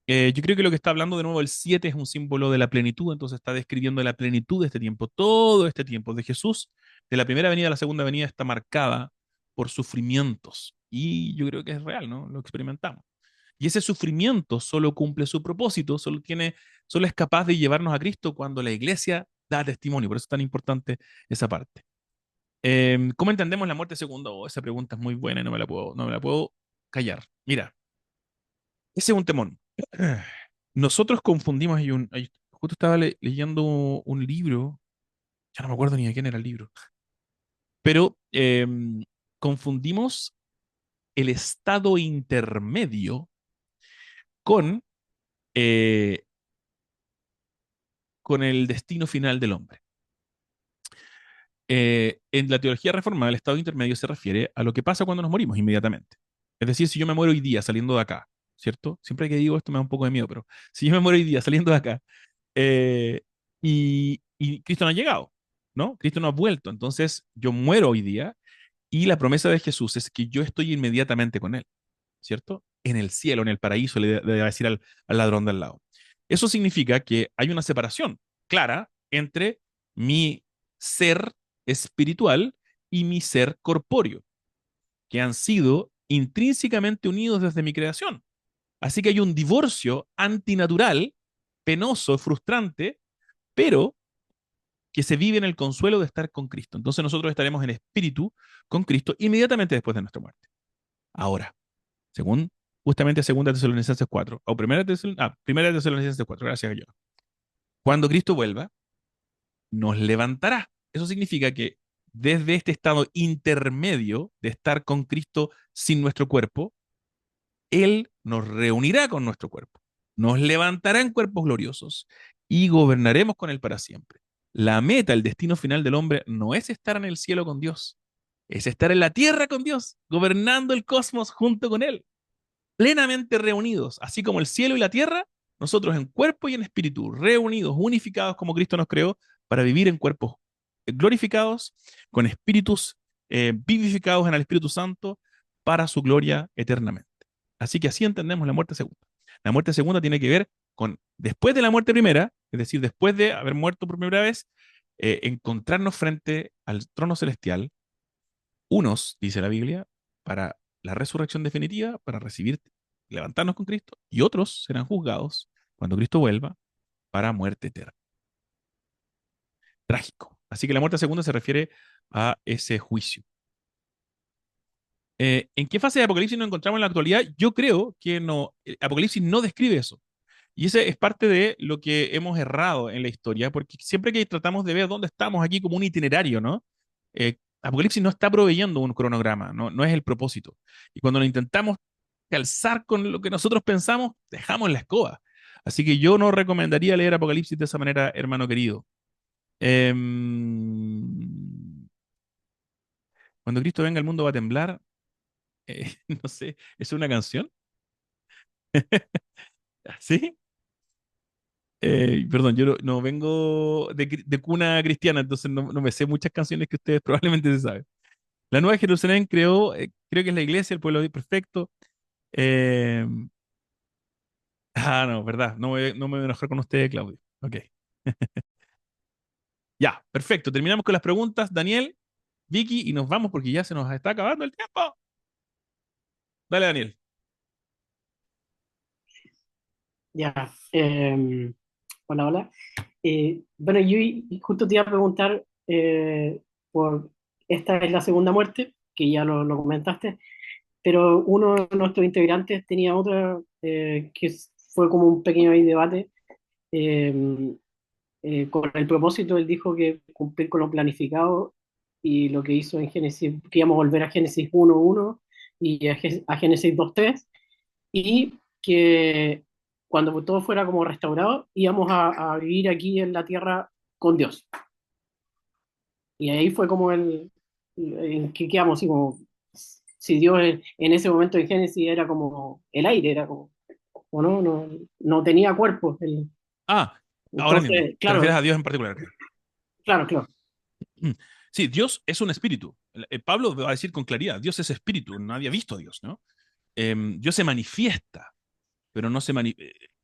Yo creo que lo que está hablando de nuevo el 7 es un símbolo de la plenitud, entonces está describiendo la plenitud de este tiempo. Todo este tiempo de Jesús, de la primera venida a la segunda venida, está marcada por sufrimientos. Y yo creo que es real, ¿no? Lo experimentamos. Y ese sufrimiento solo cumple su propósito, solo es capaz de llevarnos a Cristo cuando la iglesia da testimonio. Por eso es tan importante esa parte. ¿Cómo entendemos la muerte segunda? Oh, esa pregunta es muy buena y no me la puedo callar. Mira, ese es un temón. Nosotros confundimos, justo estaba leyendo un libro, ya no me acuerdo ni de quién era el libro, pero confundimos el estado intermedio con, eh, con el destino final del hombre. En la teología reformada, el estado intermedio se refiere a lo que pasa cuando nos morimos inmediatamente. Es decir, si yo me muero hoy día saliendo de acá, ¿cierto? Siempre que digo esto me da un poco de miedo, pero si yo me muero hoy día saliendo de acá, eh, y Cristo no ha llegado, ¿no? Cristo no ha vuelto. Entonces yo muero hoy día y la promesa de Jesús es que yo estoy inmediatamente con Él, ¿cierto? En el cielo, en el paraíso, le va a decir al ladrón del lado. Eso significa que hay una separación clara entre mi ser espiritual y mi ser corpóreo, que han sido intrínsecamente unidos desde mi creación. Así que hay un divorcio antinatural, penoso, frustrante, pero que se vive en el consuelo de estar con Cristo. Entonces nosotros estaremos en espíritu con Cristo inmediatamente después de nuestra muerte. Ahora, según justamente 2 Tesalonicenses 4, o 1 Tesalonicenses 4, gracias a Dios. Cuando Cristo vuelva, nos levantará. Eso significa que desde este estado intermedio de estar con Cristo sin nuestro cuerpo, Él nos reunirá con nuestro cuerpo, nos levantará en cuerpos gloriosos y gobernaremos con Él para siempre. La meta, el destino final del hombre no es estar en el cielo con Dios, es estar en la tierra con Dios, gobernando el cosmos junto con Él, plenamente reunidos, así como el cielo y la tierra, nosotros en cuerpo y en espíritu, reunidos, unificados como Cristo nos creó, para vivir en cuerpos glorificados, con espíritus vivificados en el Espíritu Santo, para su gloria eternamente. Así que así entendemos la muerte segunda. La muerte segunda tiene que ver con, después de la muerte primera, es decir, después de haber muerto por primera vez, encontrarnos frente al trono celestial, unos, dice la Biblia, para la resurrección definitiva, para recibir, levantarnos con Cristo, y otros serán juzgados cuando Cristo vuelva para muerte eterna. Trágico. Así que la muerte segunda se refiere a ese juicio. ¿En qué fase de Apocalipsis nos encontramos en la actualidad? Yo creo que no, Apocalipsis no describe eso. Y ese es parte de lo que hemos errado en la historia, porque siempre que tratamos de ver dónde estamos aquí como un itinerario, ¿no? Apocalipsis no está proveyendo un cronograma, no, no es el propósito. Y cuando lo intentamos calzar con lo que nosotros pensamos, dejamos la escoba. Así que yo no recomendaría leer Apocalipsis de esa manera, hermano querido. Cuando Cristo venga, el mundo va a temblar. No sé, ¿es una canción? ¿Sí? Perdón, yo no vengo de cuna cristiana, entonces no me sé muchas canciones que ustedes probablemente se saben. La Nueva Jerusalén creó, creo que es la iglesia, el pueblo perfecto. Eh, no, verdad, no me voy a enojar con ustedes, Claudio. Ok. Ya, perfecto. Terminamos con las preguntas, Daniel, Vicky, y nos vamos porque ya se nos está acabando el tiempo. Dale, Daniel. Ya. Hola, hola. Bueno, yo justo te iba a preguntar por esta es la segunda muerte, que ya lo comentaste, pero uno de nuestros integrantes tenía otra fue como un pequeño ahí debate. eh, con el propósito, él dijo que cumplir con lo planificado y lo que hizo en Génesis, que íbamos a volver a Génesis 1.1 y a Génesis 2.3 y que cuando todo fuera como restaurado íbamos a vivir aquí en la tierra con Dios. Y ahí fue como en que quedamos, así como si Dios en ese momento en Génesis era como el aire, era como, o no tenía cuerpo. Ah, ahora entiendo. Entonces, ¿Te refieres claro, a Dios en particular? claro. Sí, Dios es un espíritu. Pablo va a decir con claridad, Dios es espíritu, nadie ha visto a Dios, ¿no? Dios se manifiesta, pero no se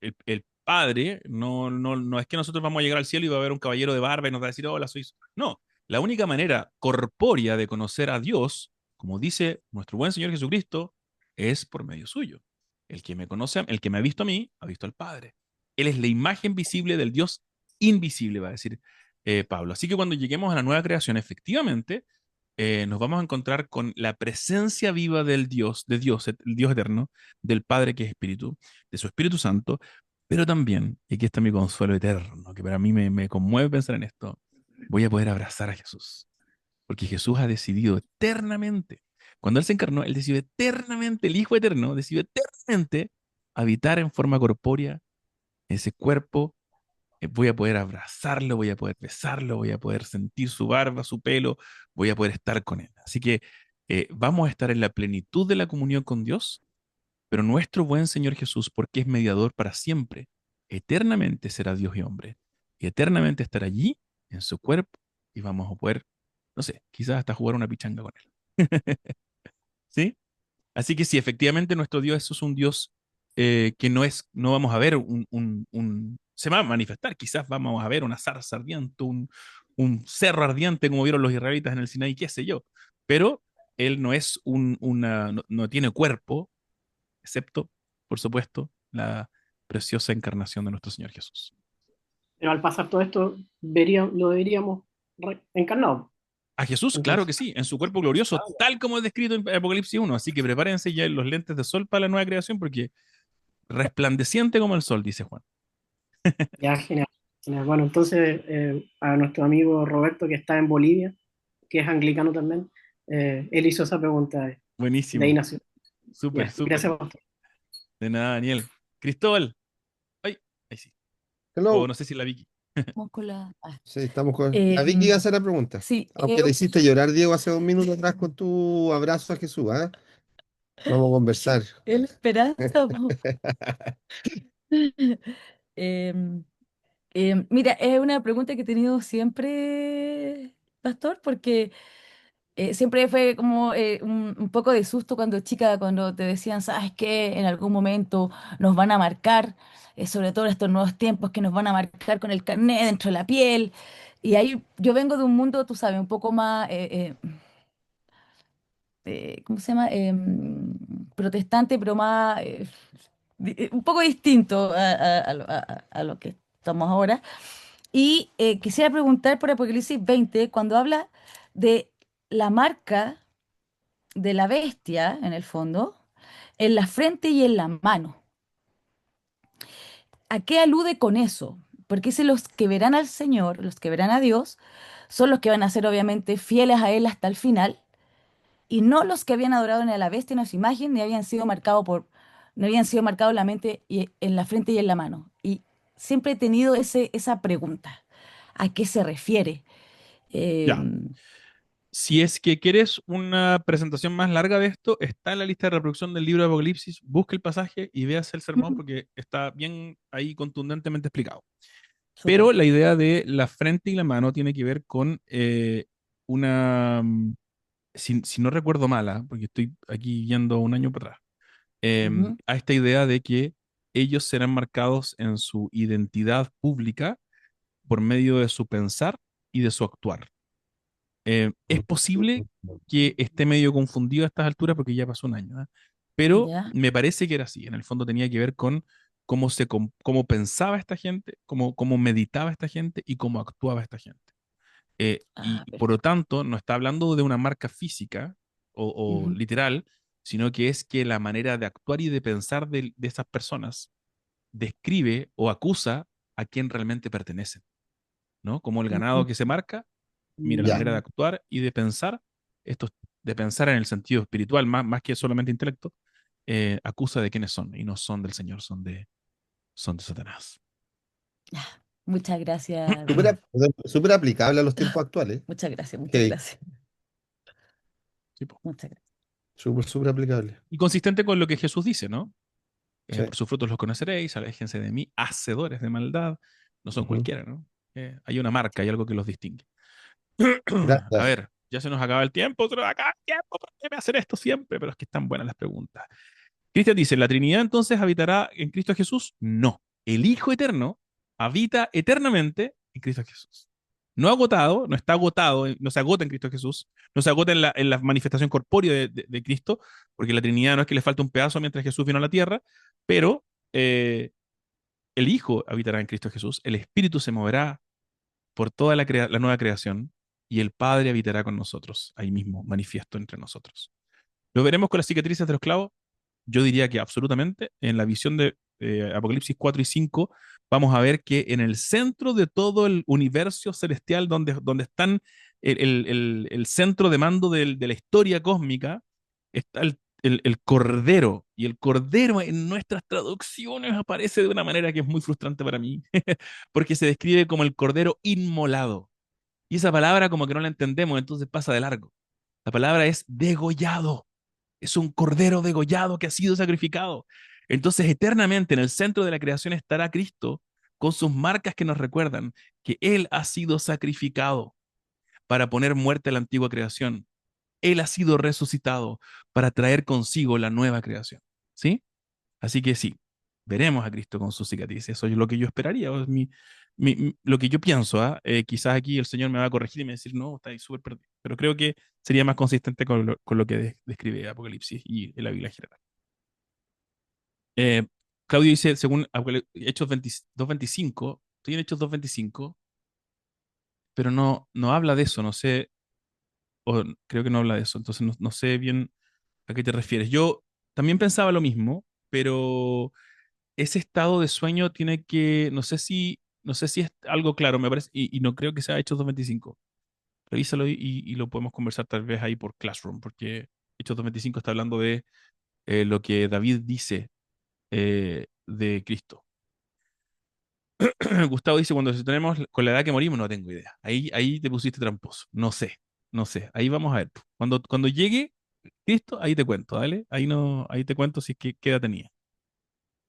el Padre no es que nosotros vamos a llegar al cielo y va a haber un caballero de barba y nos va a decir, hola, soy... No, la única manera corpórea de conocer a Dios, como dice nuestro buen Señor Jesucristo, es por medio suyo. El que me conoce, el que me ha visto a mí, ha visto al Padre. Él es la imagen visible del Dios invisible, va a decir Pablo. Así que cuando lleguemos a la nueva creación, efectivamente, nos vamos a encontrar con la presencia viva del Dios, de Dios, el Dios eterno, del Padre que es Espíritu, de su Espíritu Santo, pero también, y aquí está mi consuelo eterno, que para mí me conmueve pensar en esto, voy a poder abrazar a Jesús, porque Jesús ha decidido eternamente, cuando Él se encarnó, Él decidió eternamente, el Hijo eterno, decidió eternamente habitar en forma corpórea ese cuerpo. Voy a poder abrazarlo, voy a poder besarlo, voy a poder sentir su barba, su pelo, voy a poder estar con Él. Así que vamos a estar en la plenitud de la comunión con Dios, pero nuestro buen Señor Jesús, porque es mediador para siempre, eternamente será Dios y hombre, y eternamente estará allí en su cuerpo y vamos a poder, no sé, quizás hasta jugar una pichanga con Él. ¿Sí? Así que sí, efectivamente nuestro Dios es un Dios que no vamos a ver se va a manifestar, quizás vamos a ver una zarza ardiente, un cerro ardiente como vieron los israelitas en el Sinaí, qué sé yo, pero Él no es no tiene cuerpo, excepto, por supuesto, la preciosa encarnación de nuestro Señor Jesús. Pero al pasar todo esto, lo veríamos encarnado. A Jesús, claro que Entonces, sí, en su cuerpo glorioso, tal como es descrito en Apocalipsis 1. Así que prepárense ya los lentes de sol para la nueva creación, porque resplandeciente como el sol, dice Juan. ya, genial. Genial. Bueno, entonces, a nuestro amigo Roberto, que está en Bolivia, que es anglicano también, él hizo esa pregunta de ahí Buenísimo. nació. Súper, Ya, súper. gracias a usted. De nada, Daniel. Cristóbal. Ay, ahí sí. O Hello. no sé si la Vicky. Vamos con la... Sí, estamos con... La Vicky iba a hacer la pregunta. sí, Aunque le hiciste llorar, Diego, hace 2 minutos atrás con tu abrazo a Jesús, ¿ah? Vamos a conversar. la esperanza. Em, Mira, es una pregunta que he tenido siempre, Pastor, porque siempre fue como un poco de susto cuando chica, cuando te decían, ¿sabes qué? En algún momento nos van a marcar, sobre todo en estos nuevos tiempos que nos van a marcar con el carnet dentro de la piel. Y ahí yo vengo de un mundo, tú sabes, un poco más, ¿cómo se llama? Protestante, pero más, un poco distinto a lo que estamos ahora. Y quisiera preguntar por Apocalipsis 20, cuando habla de la marca de la bestia, en el fondo, en la frente y en la mano. ¿A qué alude con eso? Porque dice los que verán al Señor, los que verán a Dios, son los que van a ser obviamente fieles a Él hasta el final, y no los que habían adorado ni a la bestia ni a su imagen, ni habían sido marcados no habían sido marcados en la mente y en la frente y en la mano. Y siempre he tenido esa pregunta. ¿A qué se refiere? Ya. Em, Si es que quieres una presentación más larga de esto, está en la lista de reproducción del libro de Apocalipsis. Busca el pasaje y veas el sermón porque está bien ahí contundentemente explicado. Pero súper. la idea de la frente y la mano tiene que ver con una, si no recuerdo mala, porque estoy aquí yendo un año para atrás, Ujú. a esta idea de que ellos serán marcados en su identidad pública por medio de su pensar y de su actuar. Es posible que esté medio confundido a estas alturas porque ya pasó un año, ¿eh? Pero Ya. me parece que era así. En el fondo tenía que ver con cómo pensaba esta gente, cómo meditaba esta gente y cómo actuaba esta gente. Ah, Y por lo perfecto. tanto, no está hablando de una marca física o Ujú. literal, sino que es que la manera de actuar y de pensar de esas personas describe o acusa a quien realmente pertenecen, ¿no? Como el ganado Ujú. que se marca, mira, la Ya. manera de actuar y de pensar, esto de pensar en el sentido espiritual, más que solamente intelecto, acusa de quiénes son y no son del Señor, son de Satanás. Ah, muchas gracias, Súper, doctor. súper aplicable a los tiempos actuales. Muchas gracias, muchas Ok, gracias. Sí, po. Muchas gracias. súper aplicable. Y consistente con lo que Jesús dice, ¿no? Sí. Por sus frutos los conoceréis, aléjense de mí, hacedores de maldad, no son Ujú. cualquiera, ¿no? Hay una marca, hay algo que los distingue. A Gracias. ver, ya se nos acaba el tiempo, se nos acaba el tiempo, ¿por qué me hacen esto siempre? Pero es que están buenas las preguntas. Cristian dice, ¿la Trinidad entonces habitará en Cristo Jesús? No. El Hijo Eterno habita eternamente en Cristo Jesús. No agotado, no está agotado, no se agota en Cristo Jesús, no se agota en la manifestación corpórea de Cristo, porque la Trinidad no es que le falte un pedazo mientras Jesús vino a la tierra, pero eh, el Hijo habitará en Cristo Jesús, el Espíritu se moverá por toda la nueva creación y el Padre habitará con nosotros, ahí mismo, manifiesto entre nosotros. ¿Lo veremos con las cicatrices de los clavos? Yo diría que absolutamente. En la visión de Apocalipsis 4 y 5 vamos a ver que en el centro de todo el universo celestial, donde están el centro de mando de la historia cósmica, está el Cordero. Y el Cordero en nuestras traducciones aparece de una manera que es muy frustrante para mí, porque se describe como el Cordero inmolado. Y esa palabra como que no la entendemos, entonces pasa de largo. La palabra es degollado, es un cordero degollado que ha sido sacrificado. Entonces, eternamente en el centro de la creación estará Cristo con sus marcas que nos recuerdan que Él ha sido sacrificado para poner muerte a la antigua creación. Él ha sido resucitado para traer consigo la nueva creación. ¿Sí? Así que sí, veremos a Cristo con sus cicatrices. Eso es lo que yo esperaría, o es lo que yo pienso. ¿Ah? Quizás aquí el Señor me va a corregir y me va a decir, no, está ahí súper perdido. Pero creo que sería más consistente con lo que describe Apocalipsis y la Biblia en general. Eh, Claudio dice, según Hechos 2.25, estoy en Hechos 2.25, pero no habla de eso, no sé, o creo que no habla de eso, entonces no sé bien a qué te refieres. Yo también pensaba lo mismo, pero ese estado de sueño tiene que, no sé si es algo claro, me parece, y no creo que sea Hechos 2.25. Revísalo y lo podemos conversar tal vez ahí por Classroom, porque Hechos 2.25 está hablando de lo que David dice de Cristo. Gustavo dice, cuando tenemos con la edad que morimos, no tengo idea. Ahí te pusiste tramposo. No sé. Ahí vamos a ver. Cuando llegue Cristo, ahí te cuento, ¿vale? Ahí no, ahí te cuento si es que qué edad tenía.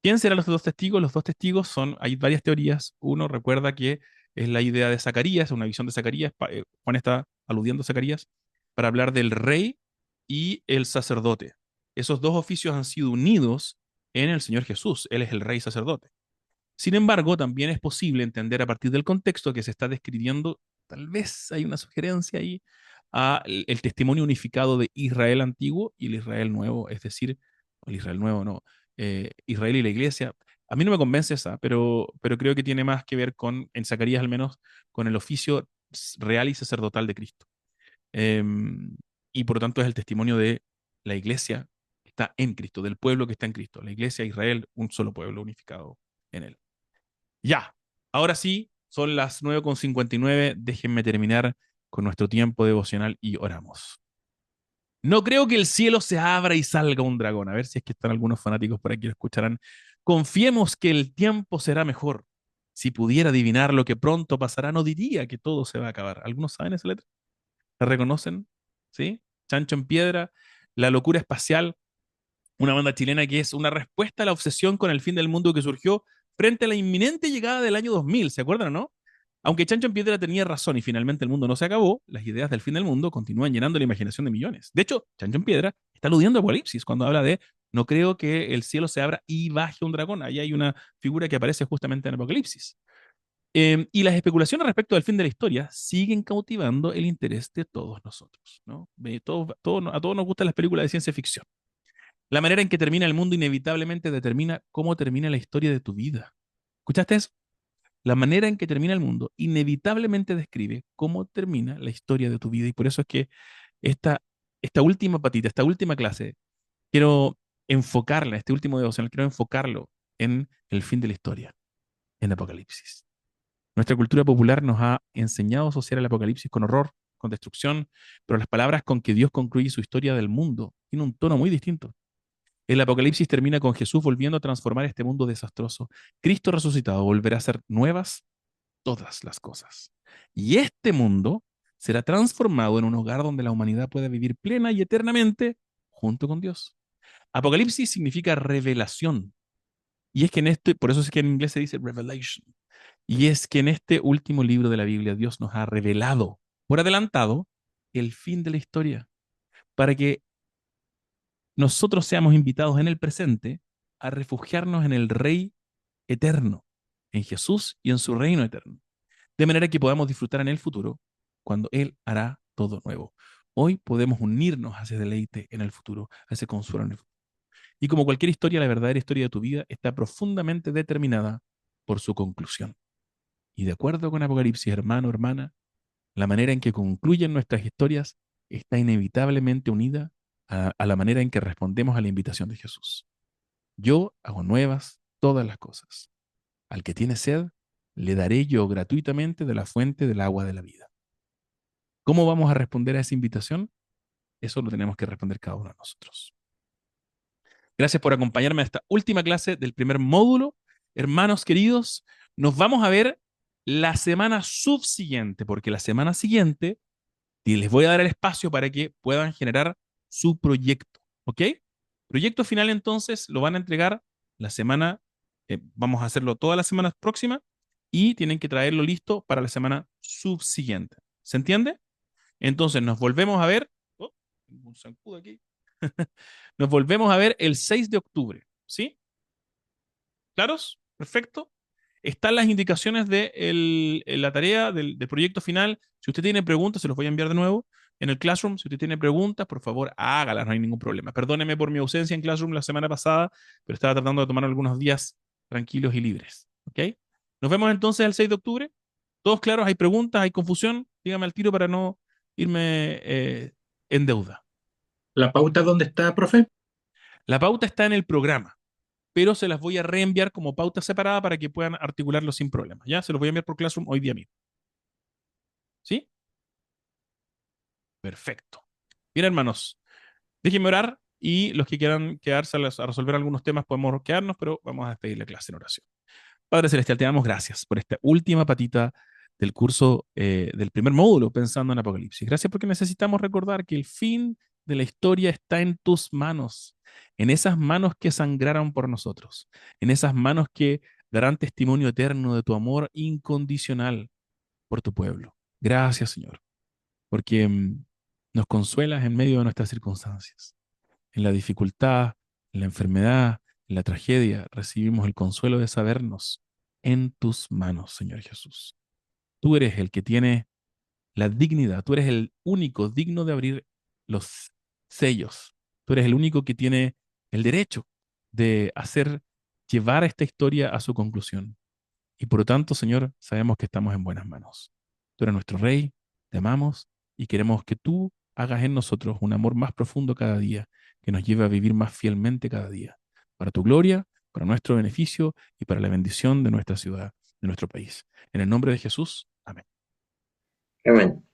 ¿Quién serán los dos testigos? Los dos testigos hay varias teorías. Uno recuerda que es la idea de Zacarías, una visión de Zacarías. Juan está aludiendo a Zacarías para hablar del rey y el sacerdote. Esos dos oficios han sido unidos en el Señor Jesús. Él es el rey sacerdote. Sin embargo, también es posible entender a partir del contexto que se está describiendo, tal vez hay una sugerencia ahí, a el testimonio unificado de Israel antiguo y el Israel nuevo, es decir, el Israel nuevo, no, Israel y la iglesia. A mí no me convence esa, pero creo que tiene más que ver con, en Zacarías al menos, con el oficio real y sacerdotal de Cristo. Em, y por lo tanto es el testimonio de la iglesia está en Cristo, del pueblo que está en Cristo. La iglesia de Israel, un solo pueblo unificado en él. Ya, ahora sí, son las 9:59. Déjenme terminar con nuestro tiempo devocional y oramos. No creo que el cielo se abra y salga un dragón. A ver si es que están algunos fanáticos por aquí que lo escucharán. Confiemos que el tiempo será mejor. Si pudiera adivinar lo que pronto pasará, no diría que todo se va a acabar. ¿Algunos saben esa letra? ¿La reconocen? ¿Sí? Chancho en piedra, La locura espacial, una banda chilena que es una respuesta a la obsesión con el fin del mundo que surgió frente a la inminente llegada del año 2000. ¿Se acuerdan o no? Aunque Chancho en Piedra tenía razón y finalmente el mundo no se acabó, las ideas del fin del mundo continúan llenando la imaginación de millones. De hecho, Chancho en Piedra está aludiendo a Apocalipsis cuando habla de no creo que el cielo se abra y baje un dragón. Ahí hay una figura que aparece justamente en Apocalipsis. Y las especulaciones respecto del fin de la historia siguen cautivando el interés de todos nosotros, ¿no? A todos nos gustan las películas de ciencia ficción. La manera en que termina el mundo inevitablemente determina cómo termina la historia de tu vida. ¿Escuchaste eso? La manera en que termina el mundo inevitablemente describe cómo termina la historia de tu vida. Y por eso es que esta, esta última patita, esta última clase, quiero enfocarla, este último devocional, quiero enfocarlo en el fin de la historia, en Apocalipsis. Nuestra cultura popular nos ha enseñado a asociar el Apocalipsis con horror, con destrucción, pero las palabras con que Dios concluye su historia del mundo tienen un tono muy distinto. El Apocalipsis termina con Jesús volviendo a transformar este mundo desastroso. Cristo resucitado volverá a hacer nuevas todas las cosas. Y este mundo será transformado en un hogar donde la humanidad pueda vivir plena y eternamente junto con Dios. Apocalipsis significa revelación. Y es que por eso es que en inglés se dice revelation. Y es que en este último libro de la Biblia Dios nos ha revelado por adelantado el fin de la historia para que nosotros seamos invitados en el presente a refugiarnos en el Rey eterno, en Jesús y en su reino eterno, de manera que podamos disfrutar en el futuro cuando Él hará todo nuevo. Hoy podemos unirnos a ese deleite en el futuro, a ese consuelo en el futuro. Y como cualquier historia, la verdadera historia de tu vida está profundamente determinada por su conclusión. Y de acuerdo con Apocalipsis, hermano, hermana, la manera en que concluyen nuestras historias está inevitablemente unida a la manera en que respondemos a la invitación de Jesús. Yo hago nuevas todas las cosas. Al que tiene sed, le daré yo gratuitamente de la fuente del agua de la vida. ¿Cómo vamos a responder a esa invitación? Eso lo tenemos que responder cada uno de nosotros. Gracias por acompañarme a esta última clase del primer módulo. Hermanos queridos, nos vamos a ver la semana subsiguiente, porque la semana siguiente les voy a dar el espacio para que puedan generar su proyecto, ¿ok? Proyecto final entonces lo van a entregar la semana, vamos a hacerlo todas las semanas próximas y tienen que traerlo listo para la semana subsiguiente. ¿Se entiende? Entonces nos volvemos a ver, tengo un zancudo aquí. Nos volvemos a ver el 6 de octubre, ¿sí? ¿Claros? Perfecto. Están las indicaciones de la tarea del proyecto final. Si usted tiene preguntas, se los voy a enviar de nuevo en el Classroom. Si usted tiene preguntas, por favor, hágalas, no hay ningún problema. Perdóneme por mi ausencia en Classroom la semana pasada, pero estaba tratando de tomar algunos días tranquilos y libres. ¿Ok? Nos vemos entonces el 6 de octubre. ¿Todos claros? ¿Hay preguntas? ¿Hay confusión? Dígame al tiro para no irme en deuda. ¿La pauta dónde está, profe? La pauta está en el programa, pero se las voy a reenviar como pauta separada para que puedan articularlo sin problema. Ya, se los voy a enviar por Classroom hoy día mismo. ¿Sí? Perfecto. Bien, hermanos, déjenme orar y los que quieran quedarse a resolver algunos temas podemos quedarnos, pero vamos a despedir la clase en oración. Padre Celestial, te damos gracias por esta última patita del curso del primer módulo, pensando en Apocalipsis. Gracias porque necesitamos recordar que el fin de la historia está en tus manos, en esas manos que sangraron por nosotros, en esas manos que darán testimonio eterno de tu amor incondicional por tu pueblo. Gracias, Señor, porque nos consuelas en medio de nuestras circunstancias. En la dificultad, en la enfermedad, en la tragedia, recibimos el consuelo de sabernos en tus manos, Señor Jesús. Tú eres el que tiene la dignidad, tú eres el único digno de abrir los sellos, tú eres el único que tiene el derecho de llevar esta historia a su conclusión. Y por lo tanto, Señor, sabemos que estamos en buenas manos. Tú eres nuestro Rey, te amamos y queremos que tú hagas en nosotros un amor más profundo cada día, que nos lleve a vivir más fielmente cada día, para tu gloria, para nuestro beneficio y para la bendición de nuestra ciudad, de nuestro país. En el nombre de Jesús, amén. Amén.